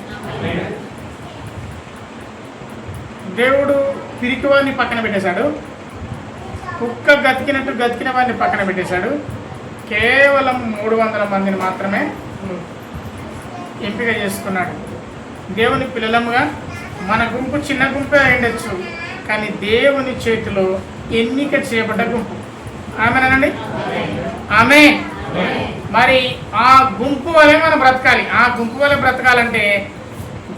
దేవుడు పిరికివాడిని పక్కన పెట్టేశాడు, కుక్క గతికిన వాడిని పక్కన పెట్టేశాడు. కేవలం 300 మందిని మాత్రమే ఎంపిక చేసుకున్నాడు. దేవుని పిల్లలముగా మన గుంపు చిన్న గుంపే అయ్యుండొచ్చు, కానీ దేవుని చేతిలో ఎన్నిక చేయబడ్డ గుంపు. ఆమేనండి. ఆమె మరి ఆ గుంపు వలె మనం బ్రతకాలి. ఆ గుంపు వలె బ్రతకాలంటే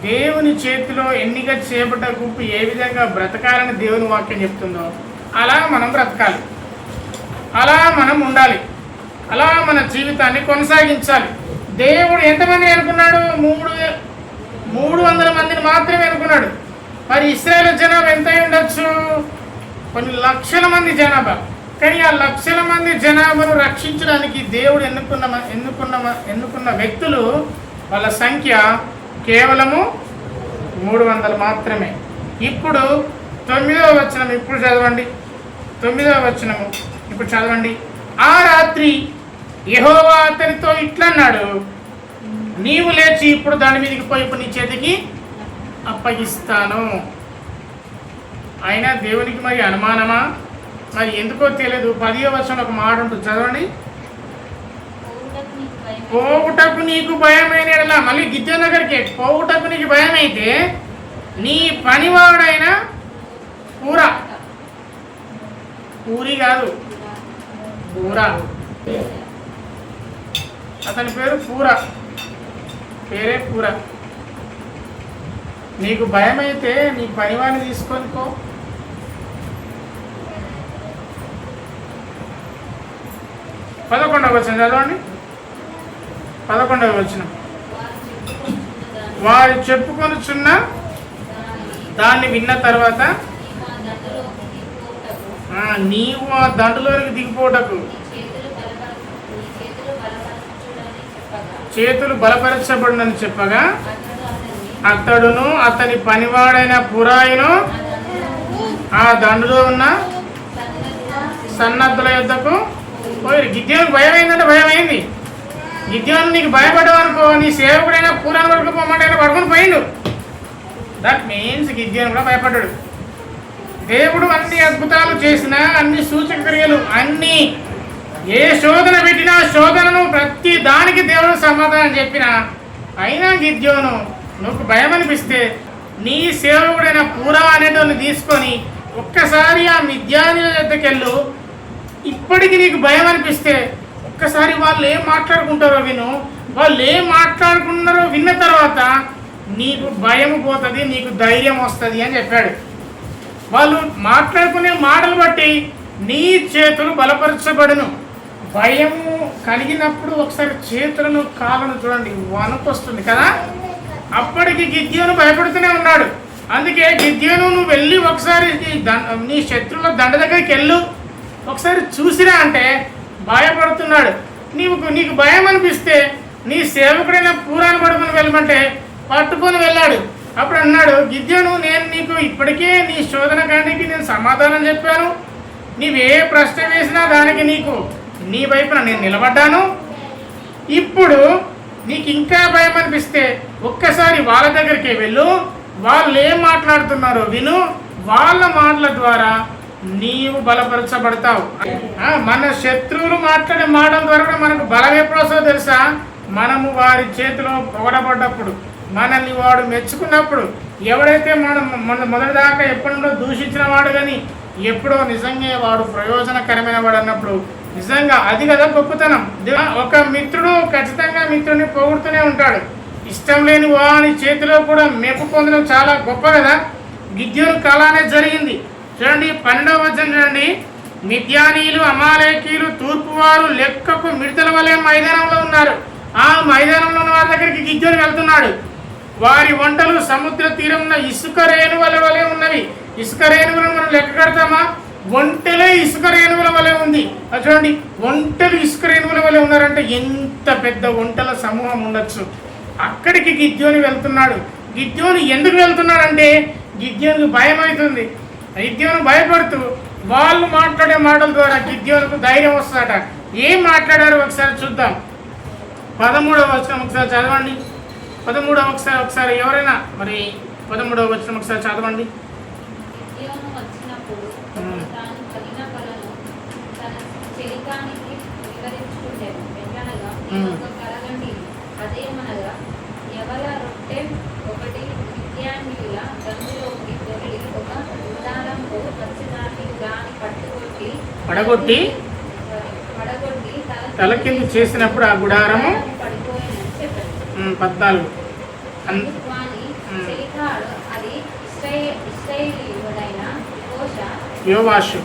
దేవుని చేతిలో ఎన్నిక చేయబడ్డ గుంపు ఏ విధంగా బ్రతకాలని దేవుని వాక్యం చెప్తుందో అలా మనం బ్రతకాలి, అలా మనం ఉండాలి, అలా మన జీవితాన్ని కొనసాగించాలి. దేవుడు ఎంతమంది అనుకున్నాడు? 300 మందిని మాత్రమే అనుకున్నాడు. మరి ఇశ్రాయేలు జనాభా ఎంత ఉండొచ్చు? కొన్ని లక్షల మంది జనాభా. కానీ ఆ లక్షల మంది జనాభాను రక్షించడానికి దేవుడు ఎన్నుకున్న వ్యక్తులు వాళ్ళ సంఖ్య కేవలము 300 మాత్రమే. ఇప్పుడు 9వ వచనం ఇప్పుడు చదవండి. 9వ వచనము ఇప్పుడు చదవండి. ఆ రాత్రి యెహోవా అతనితో ఇట్లన్నాడు, నీవు లేచి ఇప్పుడు దాని మీదకి పోయి నీ చేతికి అప్పగిస్తాను. అయినా దేవునికి మరి అనుమానమా? మరి ఎందుకో తెలియదు. 10వ వచనంలో ఒక మాట ఉంటుంది, చదవండి. పోవుటకు నీకు భయమైన ఎడల, మళ్ళీ గిద్యోను దగ్గరికి, పోవుటకు నీకు భయమైతే నీ పనివాడైన పూరి కాదు పూరా, అతని పేరు పేరే పూర. నీకు భయం అయితే నీ పనివాడిని తీసుకొని పో. పదకొండవ వచనం చదవండి. 11వ వచనం. వారు చెప్పుకొనుచున్న దాన్ని విన్న తర్వాత నీవు ఆ దండులోనికి దిగిపోటకు చేతులు బలపరచబడునని చెప్పగా అతడును అతని పనివాడైన పురాయిను ఆ దండులో ఉన్న సన్నద్ధుల యొద్దకు పోయి. గిద్యోనికి భయం అయిందంటే భయం అయింది. గిద్యోను నీకు భయపడ్డావనుకో నీ సేవకుడైనా పూరాన్ని పడుకోమంటే పడుకొని పోయిండు. దట్ మీన్స్ గిద్యోను కూడా భయపడ్డాడు. దేవుడు అన్ని అద్భుతాలు చేసినా, అన్ని సూచక క్రియలు, అన్ని ఏ శోధన పెట్టినా శోధనను ప్రతి దానికి దేవుడు సమాధానం చెప్పినా అయినా గిద్యోను నువ్వు భయం అనిపిస్తే నీ సేవకుడైన పూరా అనేటోని తీసుకొని ఒక్కసారి ఆ మిద్యానీయుల దగ్గరికెళ్ళు. ఇప్పటికి నీకు భయం అనిపిస్తే ఒక్కసారి వాళ్ళు ఏం మాట్లాడుకుంటారో విను. వాళ్ళు ఏం మాట్లాడుకున్నారో విన్న తర్వాత నీకు భయం పోతుంది, నీకు ధైర్యం వస్తుంది అని చెప్పాడు. వాళ్ళు మాట్లాడుకునే మాటలు బట్టి నీ చేతులు బలపరచబడును. భయము కలిగినప్పుడు ఒకసారి చేతులను కాళ్ళను చూడండి, వణుకొస్తుంది కదా. అప్పటికి గిద్యోను భయపడుతూనే ఉన్నాడు. అందుకే గిద్యోను నువ్వు వెళ్ళి ఒకసారి నీ శత్రువుల దండ దగ్గరికి వెళ్ళు, ఒకసారి చూసిరా అంటే భయపడుతున్నాడు. నీకు భయం అనిపిస్తే నీ సేవకుడైన పూరాన్ని పడుకుని వెళ్ళమంటే పట్టుకొని వెళ్ళాడు. అప్పుడు అన్నాడు గిద్యోను, నేను నీకు ఇప్పటికే నీ శోధన కాండికి నేను సమాధానం చెప్పాను. నీవే ప్రశ్న వేసినా దానికి నీ వైపున నేను నిలబడ్డాను. ఇప్పుడు నీకు ఇంకా భయం అనిపిస్తే ఒక్కసారి వాళ్ళ దగ్గరికి వెళ్ళు, వాళ్ళు ఏం మాట్లాడుతున్నారో విను. వాళ్ళ మాటల ద్వారా నీవు బలపరచబడతావు. మన శత్రువులు మాట్లాడే మాటల ద్వారా కూడా మనకు బలం ఎప్పుడు వస్తుందో తెలుసా? మనము వారి చేతిలో పొగడబడ్డప్పుడు, మనల్ని వాడు మెచ్చుకున్నప్పుడు. ఎవడైతే మన మొదటిదాకా ఎప్పుడో దూషించిన వాడు కానీ ఎప్పుడో నిజంగా వాడు ప్రయోజనకరమైన వాడు అన్నప్పుడు నిజంగా అది కదా గొప్పతనం. ఒక మిత్రుడు ఖచ్చితంగా మిత్రుడిని పొగుడుతూనే ఉంటాడు. ఇష్టం లేని వాని చేతిలో కూడా మెప్పు పొందడం చాలా గొప్ప కదా. గిద్యోను కాలానే జరిగింది. చూడండి 12వ వచనం చూడండి. మిద్యానీయులు అమాలేకీయులు తూర్పువారు లెక్కకు మిడతల వలె మైదానంలో ఉన్నారు. ఆ మైదానంలో ఉన్న వారి దగ్గరికి గిద్యోను వెళ్తున్నాడు. వారి వంటలు సముద్ర తీరం ఉన్న ఇసుక రేణువుల వలె ఉన్నవి. ఇసుక రేణువులను మనం లెక్క కడతామా? ఒంటెలే ఇసుక రేణువుల వలె ఉంది. చూడండి, ఒంటెలు ఇసుక రేణువుల వలె ఉన్నారంటే ఎంత పెద్ద ఒంటెల సమూహం ఉండొచ్చు. అక్కడికి గిద్యోను వెళ్తున్నాడు. గిద్యోను ఎందుకు వెళ్తున్నాడంటే గిద్యోనుకు భయం అవుతుంది. గిద్యోను భయపడుతూ వాళ్ళు మాట్లాడే మాటల ద్వారా గిద్యోనుకు ధైర్యం వస్తుందట. ఏం మాట్లాడారో ఒకసారి చూద్దాం. 13వ వచనం ఒకసారి చదవండి. 13వ ఒకసారి ఎవరైనా మరి 13వ వచనం ఒకసారి చదవండి. పడగొట్టి తల కింద చేసినప్పుడు ఆ గుడారము 14 యోవాషు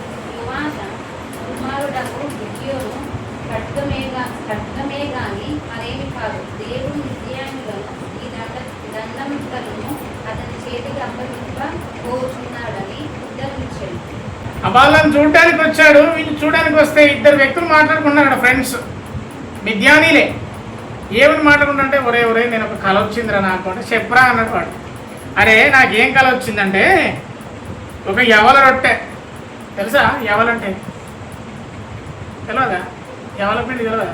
అబాలను చూడడానికి వచ్చాడు. వీళ్ళు చూడడానికి వస్తే ఇద్దరు వ్యక్తులు మాట్లాడుకున్నారు, ఫ్రెండ్స్ మిద్యానీలే. ఏమని మాట్లాడుకుంటే ఒరే నేను ఒక కళ వచ్చిందిరా నాకు అంటే చెప్పరా అన్నాడు వాడు. అరే నాకేం కళ వచ్చిందంటే ఒక యవల రొట్టె తెలుసా? యవలంటే తెలియదా? యవల పిండి తెలియదా?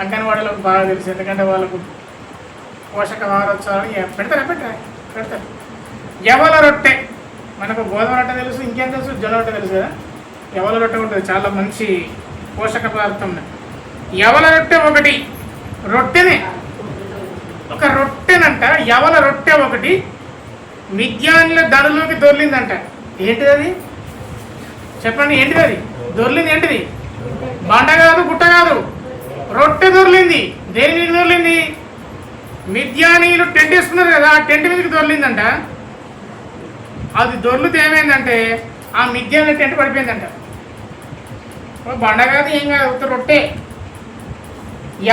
అంగన్వాడీలకు బాగా తెలుసు, ఎందుకంటే వాళ్ళకు పోషక వారోత్సవాలు పెడతారు. యవల రొట్టె మనకు గోధుమ రొట్టె తెలుసు, ఇంకేం తెలుసు? జొన్న రొట్టె తెలుసు కదా. యవల రొట్టె ఉంటుంది, చాలా మంచి పోషక పదార్థం. యవల రొట్టె ఒకటి, రొట్టెనే ఒక రొట్టెనంట. యవల రొట్టె ఒకటి మిద్యానీయుల దండులోకి దొర్లిందంట. ఏంటిది అది? చెప్పండి, ఏంటిది అది? దొర్లింది ఏంటిది? బండ కాదు, గుట్ట కాదు, రొట్టె దొర్లింది. దేని మీద దొర్లింది? మిద్యానీయులు టెంట్ వేసుకున్నారు కదా, ఆ టెంట్ మీదకి దొర్లిందంట. అది దొర్లితే ఏమైందంటే ఆ మిద్యాని టెంట్ పడిపోయిందంట. బండ కాదు, ఏం కాదు, ఉత్త రొట్టె.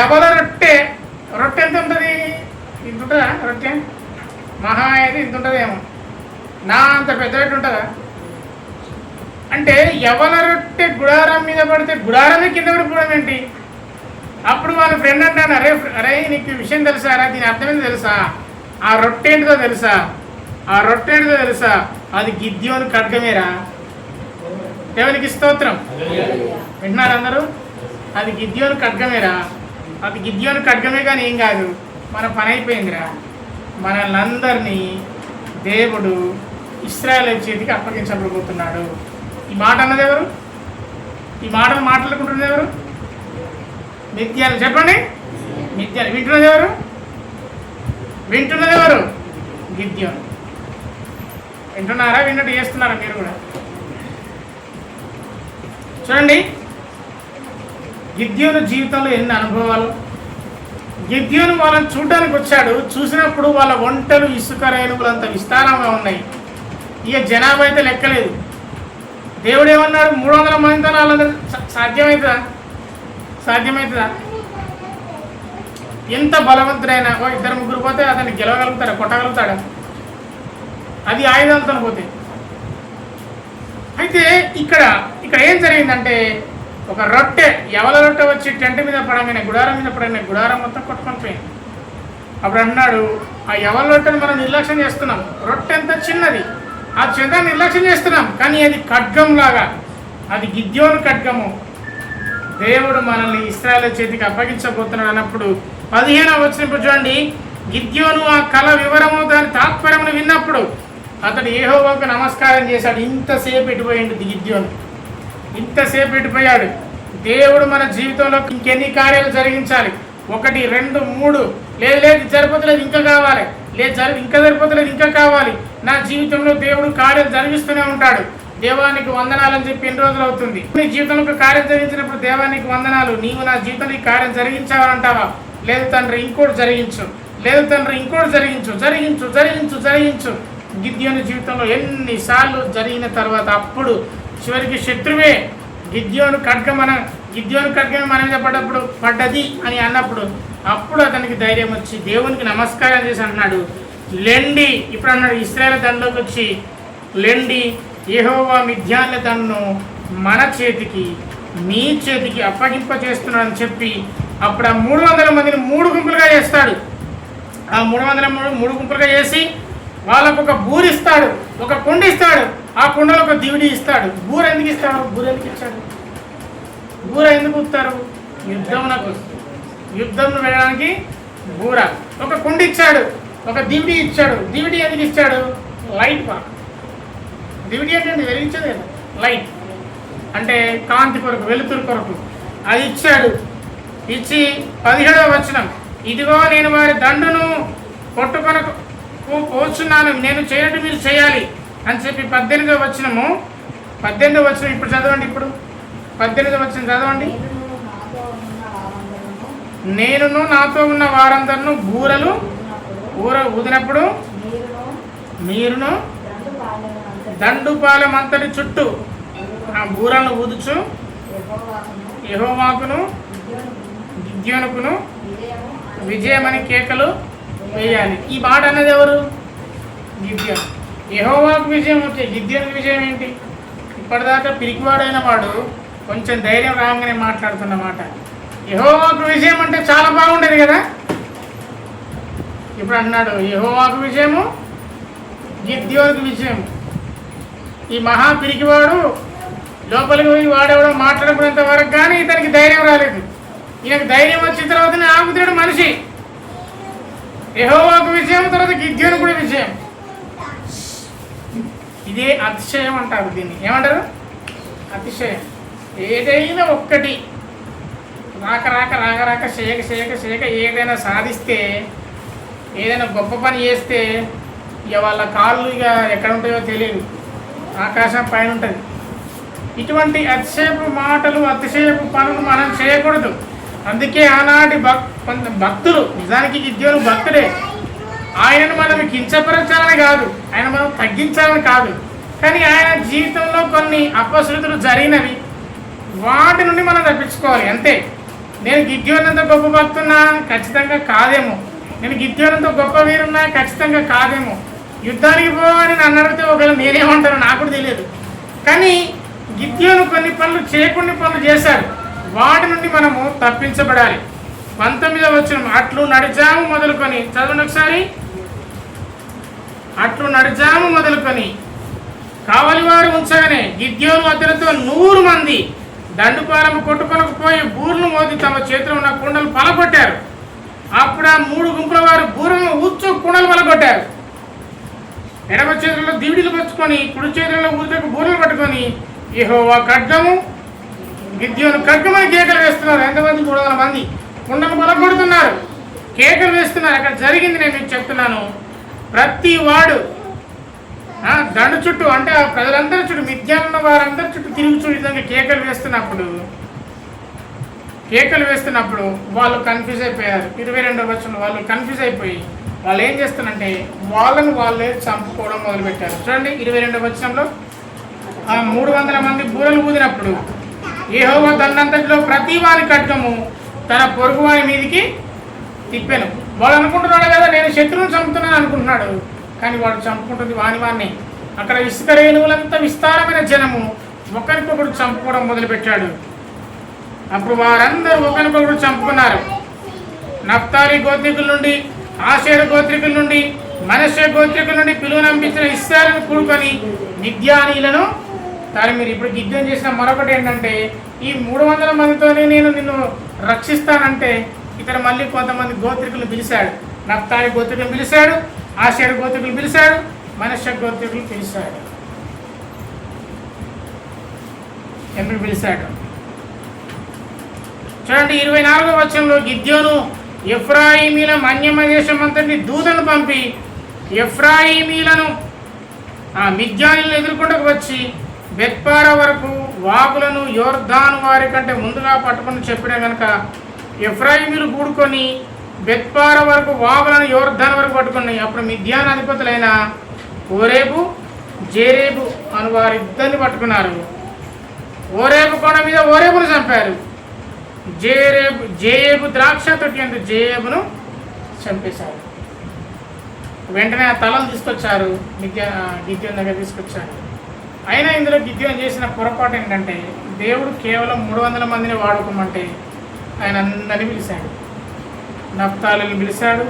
ఎవల రొట్టె ఎంత ఉంటుంది? ఇంత ఉంటుందా రొట్టె? మహా అయితే ఇంత ఉంటుందేమో, నా అంత పెద్ద రొట్టె ఉంటుందా? అంటే ఎవల రొట్టె గుడారం మీద పడితే గుడారమే కింద పడిపోవడం ఏంటి? అప్పుడు వాళ్ళ ఫ్రెండ్ అంటాను, అరే నీకు విషయం తెలుసారా, దీని అర్థమేందో తెలుసా, ఆ రొట్టె ఏంటిదో తెలుసా, ఆ రొట్టె ఏంటిదో తెలుసా, అది గిద్యోను ఖడ్గమేరా. దేవునికి స్తోత్రం. వింటున్నారు అందరూ? అది గిద్యోను ఖడ్గమేరా, అది గిద్యోను ఖడ్గమే, కానీ ఏం కాదు, మన పని అయిపోయిందిరా. మనల్ని అందరినీ దేవుడు ఇశ్రాయేలు చేతికి అప్పగించబడిపోతున్నాడు. ఈ మాట అన్నది ఎవరు? ఈ మాటలు మాట్లాడుకుంటున్నది ఎవరు? మిద్యాను. చెప్పండి, మిద్యాను. వింటున్నది ఎవరు? వింటున్నది ఎవరు? గిద్యోను. వింటున్నారా? విన్నట్టు చేస్తున్నారా మీరు కూడా? చూడండి, గిద్యోను జీవితంలో ఎన్ని అనుభవాలు. గిద్యోను వాళ్ళని చూడడానికి వచ్చాడు. చూసినప్పుడు వాళ్ళ ఒంటలు ఇసుక రేణువులు అంత విస్తారంగా ఉన్నాయి. ఇక జనాభా అయితే లెక్కలేదు. దేవుడు ఏమన్నాడు? 300 మందితో వాళ్ళందరూ సాధ్యమవుతుందా? సాధ్యమవుతుందా? ఎంత బలవంతుడైనా ఓ 2-3 పోతే అతన్ని గెలవగలుగుతాడా? కొట్టగలుగుతాడా? అది ఆయుధాలతో పోతే. అయితే ఇక్కడ ఏం జరిగిందంటే, ఒక రొట్టె, ఎవల రొట్టె వచ్చి టెంట్ మీద పడగానే, గుడారం మీద పడగానే గుడారం మొత్తం కొట్టుకొని పోయింది. అప్పుడు అన్నాడు, ఆ ఎవల రొట్టెని మనం నిర్లక్ష్యం చేస్తున్నాం. రొట్టె ఎంత చిన్నది, ఆ చిన్నదాన్ని నిర్లక్ష్యం చేస్తున్నాం, కానీ అది ఖడ్గంలాగా, అది గిద్యోను ఖడ్గము. దేవుడు మనల్ని ఇశ్రాయేలు చేతికి అప్పగించబోతున్నాడు అన్నప్పుడు 15వ వచనం చూడండి. గిద్యోను ఆ కళ వివరము, దాని తాత్పర్యమును విన్నప్పుడు అతడు యెహోవాకు నమస్కారం చేశాడు. ఇంతసేపు ఎటుపోయింది గిద్యోను, ఇంతసేపు ఎటుపోయాడు. దేవుడు మన జీవితంలో ఇంకెన్ని కార్యాలు జరిగించాలి? 1, 2, 3, లేదు సరిపోతలేదు, ఇంకా కావాలి, ఇంకా సరిపోతలేదు, ఇంకా కావాలి. నా జీవితంలో దేవుడు కార్యాలు జరిగిస్తూనే ఉంటాడు. దేవానికి వందనాలు అని చెప్పి ఎన్ని రోజులు అవుతుంది? నీ జీవితంలో ఒక కార్యం జరిగించినప్పుడు దేవానికి వందనాలు, నీవు నా జీవితంలో ఈ కార్యం జరిగించావంటావా? లేదు తండ్రి, ఇంకోటి జరిగించు, లేదు తండ్రి, ఇంకోటి జరిగించు, జరిగించు జరిగించు జరిగించు. గిద్యోను జీవితంలో ఎన్నిసార్లు జరిగిన తర్వాత అప్పుడు చివరికి శత్రువే గిద్యోను ఖడ్గం మన మీద పడ్డది అని అన్నప్పుడు అప్పుడు అతనికి ధైర్యం వచ్చి దేవునికి నమస్కారం చేసి అన్నాడు, లెండి. ఇప్పుడు అన్నాడు, ఇశ్రాయేలు దండలోకి వచ్చి లెండి, యెహోవా మిద్యాన్ల దండును మన చేతికి, మీ చేతికి అప్పగింప చేస్తున్నాడని చెప్పి అప్పుడు ఆ 300 మందిని 3 గుంపులుగా చేస్తాడు. ఆ 300 గుంపులుగా చేసి వాళ్ళకు ఒక బూర ఇస్తాడు, ఒక కుండ ఇస్తాడు, ఆ కుండలో ఒక దివిడి ఇస్తాడు. బూర ఎందుకు ఇస్తాడు? బూర ఎందుకు ఇచ్చాడు? బూర ఎందుకు ఇస్తారు? యుద్ధంను వెళ్ళడానికి బూర. ఒక కుండ ఇచ్చాడు, ఒక దివిడి ఇచ్చాడు. దివిడి ఎందుకు ఇచ్చాడు? లైట్ వా. దివిడి ఏంటంటే వెలిగించేది కదా, లైట్ అంటే కాంతి కొరకు, వెలుతురు కొరకు. అది ఇచ్చాడు. ఇచ్చి 17వ వచనం, ఇదిగో నేను వారి దండును కొట్టుకొనకు పోచున్నాను, నేను చేయనట్టు మీరు చేయాలి అని చెప్పి 18వ వచనము. ఇప్పుడు చదవండి. ఇప్పుడు 18వ వచనం చదవండి. నేనును నాతో ఉన్న వారందరూ బూర ఊదినప్పుడు మీరును దండుపాలెం అంతటి చుట్టూ ఆ బూరను ఊదుచు యెహోవాకును గిద్యోనుకును విజయమని కేకలు వేయాలి. ఈ మాట అన్నది ఎవరు? గిద్యోను. యెహోవాకు విజయం వచ్చే గిద్యోనుకు విజయం ఏంటి? ఇప్పటిదాకా పిరికివాడైన వాడు కొంచెం ధైర్యం రాగానే మాట్లాడుతున్న మాట. యెహోవాకు విజయం అంటే చాలా బాగుండేది కదా. ఇప్పుడు అన్నాడు, యెహోవాకు విజయము, గిద్యోనుకు విజయం. ఈ మహా పిరికివాడు లోపలికి పోయి వాడెవడో మాట్లాడుకునేంత వరకు కానీ ఇతనికి ధైర్యం రాలేదు. ఈయనకు ధైర్యం వచ్చిన తర్వాతనే ఆగుతాడు మనిషి. యెహోవాకు విజయం, తర్వాత గిద్యోను కూడా విజయం. ఇదే అతిశయం అంటారు. దీన్ని ఏమంటారు? అతిశయం. ఏదైనా ఒక్కటి రాక చేయక ఏదైనా సాధిస్తే, ఏదైనా గొప్ప పని చేస్తే ఇక వాళ్ళ కాళ్ళు ఇక ఎక్కడ ఉంటాయో తెలియదు, ఆకాశం పైన ఉంటుంది. ఇటువంటి అతిశయపు మాటలు, అతిశయపు పనులు మనం చేయకూడదు. అందుకే ఆనాటి భక్తులు, నిజానికి గిద్యోను భక్తుడే, ఆయనను మనం కించపరచాలని కాదు, ఆయన మనం తగ్గించాలని కాదు, కానీ ఆయన జీవితంలో కొన్ని అపశృతులు జరిగినవి, వాటి నుండి మనం తప్పించుకోవాలి అంతే. నేను గిద్యోనంత గొప్ప భక్తున్నా ఖచ్చితంగా కాదేమో, నేను గిద్యోనంత గొప్ప వీరున్నా ఖచ్చితంగా కాదేమో, యుద్ధానికి పోవని నన్ను అడిగితే ఒకవేళ నేనేమంటానో నాకు కూడా తెలియదు. కానీ గిద్యోను కొన్ని పనులు చేయకుండా పనులు చేశాడు, వాటి నుండి మనము తప్పించబడాలి. 19వ వచనం, అట్లు నడిజాము మొదలుకొని, చదవండి ఒకసారి. అట్లు నడిజాము మొదలుకొని కావలి వారు ఉంచగానే గిద్యోను అతనితో 100 మంది దండుపాలము కొట్టుకొనకు పోయి బూర్లు మోది తమ చేతిలో ఉన్న కుండలు పలగొట్టారు. అప్పుడు ఆ 3 గుంపుల వారు బూరలను ఊచు కుండలు పలగొట్టారు. ఎడమ చేతుల్లో దివిడిలు పట్టుకొని కుడి చేతుల్లో ఊచకు బూరలు పట్టుకొని యెహోవా ఖడ్గము గిద్యోను ఖడ్గమని కేకలు వేస్తున్నారు. ఎంతమంది? 300 మంది కుండలు పలగొడుతున్నారు, కేకలు వేస్తున్నారు. అక్కడ జరిగింది నేను మీకు చెప్తున్నాను. ప్రతి వాడు దండు చుట్టూ, అంటే ఆ ప్రజలందరి చుట్టూ, మిద్యానున్న వారందరి చుట్టూ తిరిగి చూడు విధంగా కేకలు వేస్తున్నప్పుడు వాళ్ళు కన్ఫ్యూజ్ అయిపోయారు. 22వ వచనంలో వాళ్ళు కన్ఫ్యూజ్ అయిపోయి వాళ్ళు ఏం చేస్తున్నారంటే వాళ్ళే చంపుకోవడం మొదలుపెట్టారు. చూడండి 22వ వచనంలో, ఆ 300 మంది బూరలు ఊదినప్పుడు యెహోవా దండంతటిలో ప్రతి వారి ఖడ్గము తన పొరుగు వారి మీదికి తిప్పాను. వాడు అనుకుంటున్నాడు కదా నేను శత్రువుని చంపుతున్నాను అనుకుంటున్నాడు, కానీ వాడు చంపుకుంటుంది వాణ్ణి. అక్కడ ఇసుక రేణువులంతా విస్తారమైన జనము ఒకరికొకరు చంపుకోవడం మొదలుపెట్టాడు. అప్పుడు వారందరూ ఒకరికొకరు చంపుకున్నారు. నఫ్తాలి గోత్రికుల నుండి, ఆషేరు గోత్రికుల నుండి, మనష్షే గోత్రికుల నుండి పిలువనంపించిన ఇశ్రాయేలును కూడుకొని మిద్యానీయులను మీరు ఇప్పుడు గిద్యోను చేసిన మరొకటి ఏంటంటే, ఈ 300 మందితోనే నేను నిన్ను రక్షిస్తానంటే ఇతను మళ్ళీ కొంతమంది గోత్రికులను పిలిచాడు. నఫ్తాలి గోత్రికులను పిలిచాడు, ఆషేరు గోత్రికులు పిలిచాడు, మనష్షే గోత్రికులు పిలిచాడు. ఎందుకు పిలిచాడు చూడండి. 24వ వచనంలో గిద్యోను ఎఫ్రాయిమీల మన్యమ దేశం అంతటి దూతను పంపి ఎఫ్రాయిమీలను మిద్యానీయులను ఎదుర్కొంటకు వచ్చి బెత్పార వరకు వాగులను యోర్దాను వారి కంటే ముందుగా పట్టుకుని చెప్పిన కనుక ఎఫ్రాయిమీలు కూడుకొని బెత్పార వరకు వాగులను యోర్దాను వరకు పట్టుకున్నాయి. అప్పుడు మిద్యాన్ అధిపతులైన ఓరేబు, జేరేబు అని వారిద్దరిని పట్టుకున్నారు. ఓరేబు కొండ మీద ఓరేబును చంపారు. జేయేబు ద్రాక్ష తొట్టి అందు జేయేబును చంపేశారు. వెంటనే ఆ తలను తీసుకొచ్చారు, గిద్యోను దగ్గర తీసుకొచ్చారు. అయినా ఇందులో గిద్యోను చేసిన పొరపాటు ఏంటంటే, దేవుడు కేవలం 300 మందిని వాడుకోమంటే ఆయన అందరినీ పిలిచాడు. నఫ్తాలీని పిలిచాడు,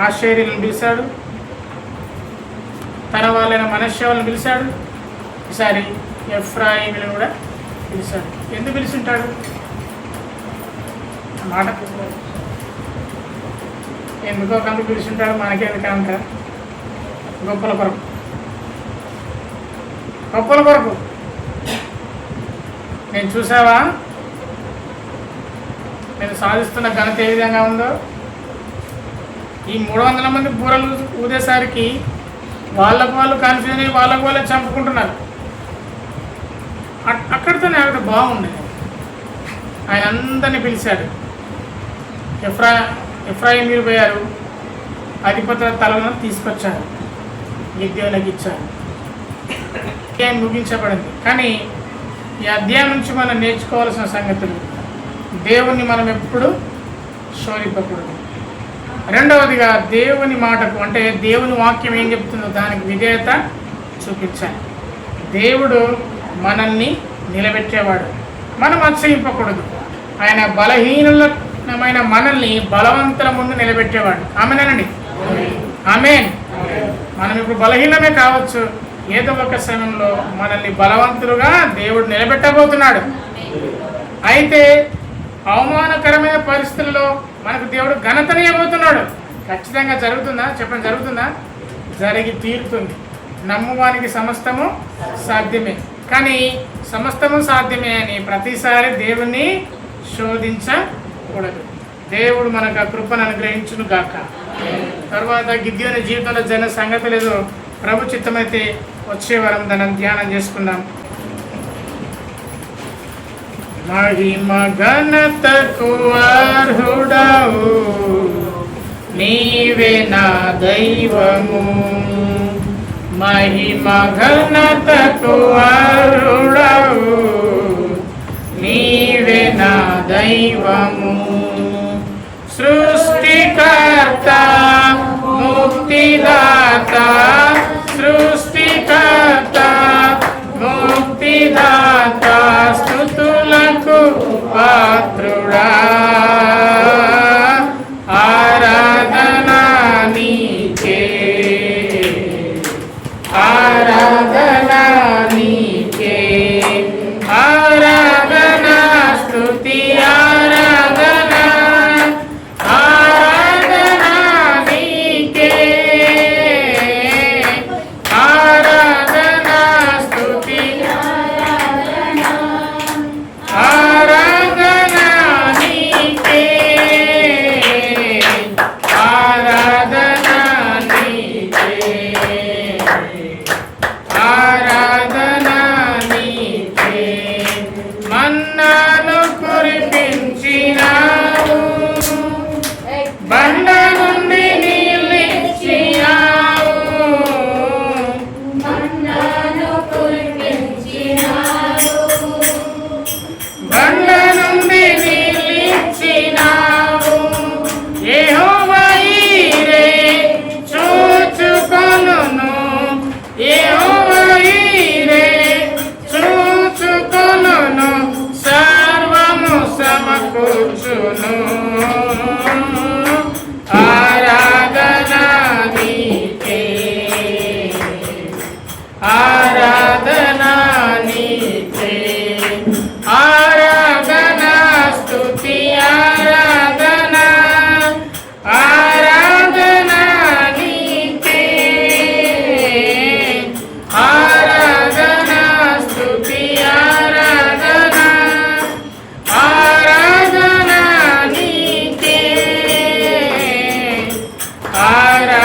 ఆషేరీలను పిలిచాడు, తన వాళ్ళైన మనష్షే వాళ్ళని పిలిచాడు, ఈసారి ఎఫ్రాయిమీలను కూడా పిలిచాడు. ఎందుకు పిలిచింటాడు మాట? ఎందుకో కందుకు పిలిచింటాడు, మనకేందుకంట? గొప్పల కొరకు. నేను చూసావా నేను సాధిస్తున్న ఘనత ఏ విధంగా ఉందో? ఈ 300 మంది బూరలు ఊదేసరికి వాళ్ళకు వాళ్ళు కన్ఫ్యూజన్ అయ్యి వాళ్ళకు వాళ్ళే చంపుకుంటున్నారు. అక్కడితోనే ఆవిడ బాగుండేది. ఆయన అందరినీ పిలిచాడు. ఎఫ్రాయిమీలు పోయారు, అధిపతుల తలను తీసుకొచ్చారు, గిద్యోనుకి ఇచ్చారు. అధ్యాయం ముగించబడింది. కానీ ఈ అధ్యాయం నుంచి మనం నేర్చుకోవాల్సిన సంగతులు, దేవుణ్ణి మనం ఎప్పుడు శోధింపకూడదు. రెండవదిగా దేవుని మాటకు, అంటే దేవుని వాక్యం ఏం చెప్తుందో దానికి విధేయత చూపించాలి. దేవుడు మనల్ని నిలబెట్టేవాడు, మనం అతిశయింపకూడదు. ఆయన బలహీనమైన మనల్ని బలవంతుల ముందు నిలబెట్టేవాడు. ఆమేనండి, ఆమేన్. మనం ఇప్పుడు బలహీనమే కావచ్చు, ఏదో ఒక సమయంలో మనల్ని బలవంతులుగా దేవుడు నిలబెట్టబోతున్నాడు. అయితే అవమానకరమైన పరిస్థితుల్లో మనకు దేవుడు ఘనతనియబోతున్నాడు. ఖచ్చితంగా జరుగుతుందా? చెప్పండి, జరుగుతుందా? జరిగి తీరుతుంది. నమ్మువానికి సమస్తము సాధ్యమే. కానీ సమస్తము సాధ్యమే అని ప్రతిసారి దేవుణ్ణి శోధించకూడదు. దేవుడు మనకు ఆ కృపను అనుగ్రహించును గాక. తర్వాత గిద్యోను జీవితంలో జరిగిన సంగతి లేదు. ప్రభు చిత్తమైతే వచ్చే వారం దాన్ని ధ్యానం చేసుకుందాం. మహిమ ఘనతకు అర్హుడవు నీవే నా దైవము. మహిమ ఘనతకు అర్హుడవు నీవే నా దైవము. సృష్టికర్త ముక్తిదాత సృష్టికర్త ముక్తిదాత స్తుతులకు పాత్రుడా ఆరాధనా నీకే ఆరాధనా నీకే ఆరాధనా స్తుతి ఆరాధనా ఆరాధనా నీకే ఆరాధనా స్తుతి ఆరాధనా నీకే ఆరాధనా నీకే ఆరాధనా నీకే. మన్నాను కురిపించినావు బండ నుండి నీళ్ళిచ్చినావు మన్నాను కురిపించినావు బండ నుండి నీళ్ళిచ్చినావు. యెహోవా ఈరే చూచుకొనును యెహోవా ఈరే చూచుకొనును సర్వము సమకూర్చును. ఆరాధనా నీకే ఆరాధనా నీకే ఆరాధనా స్తుతి ఆరాధనా ఆరాధనా నీకే ఆరాధనా స్తుతి ఆరాధనా ఆరాధనా నీకే ఆరాధనా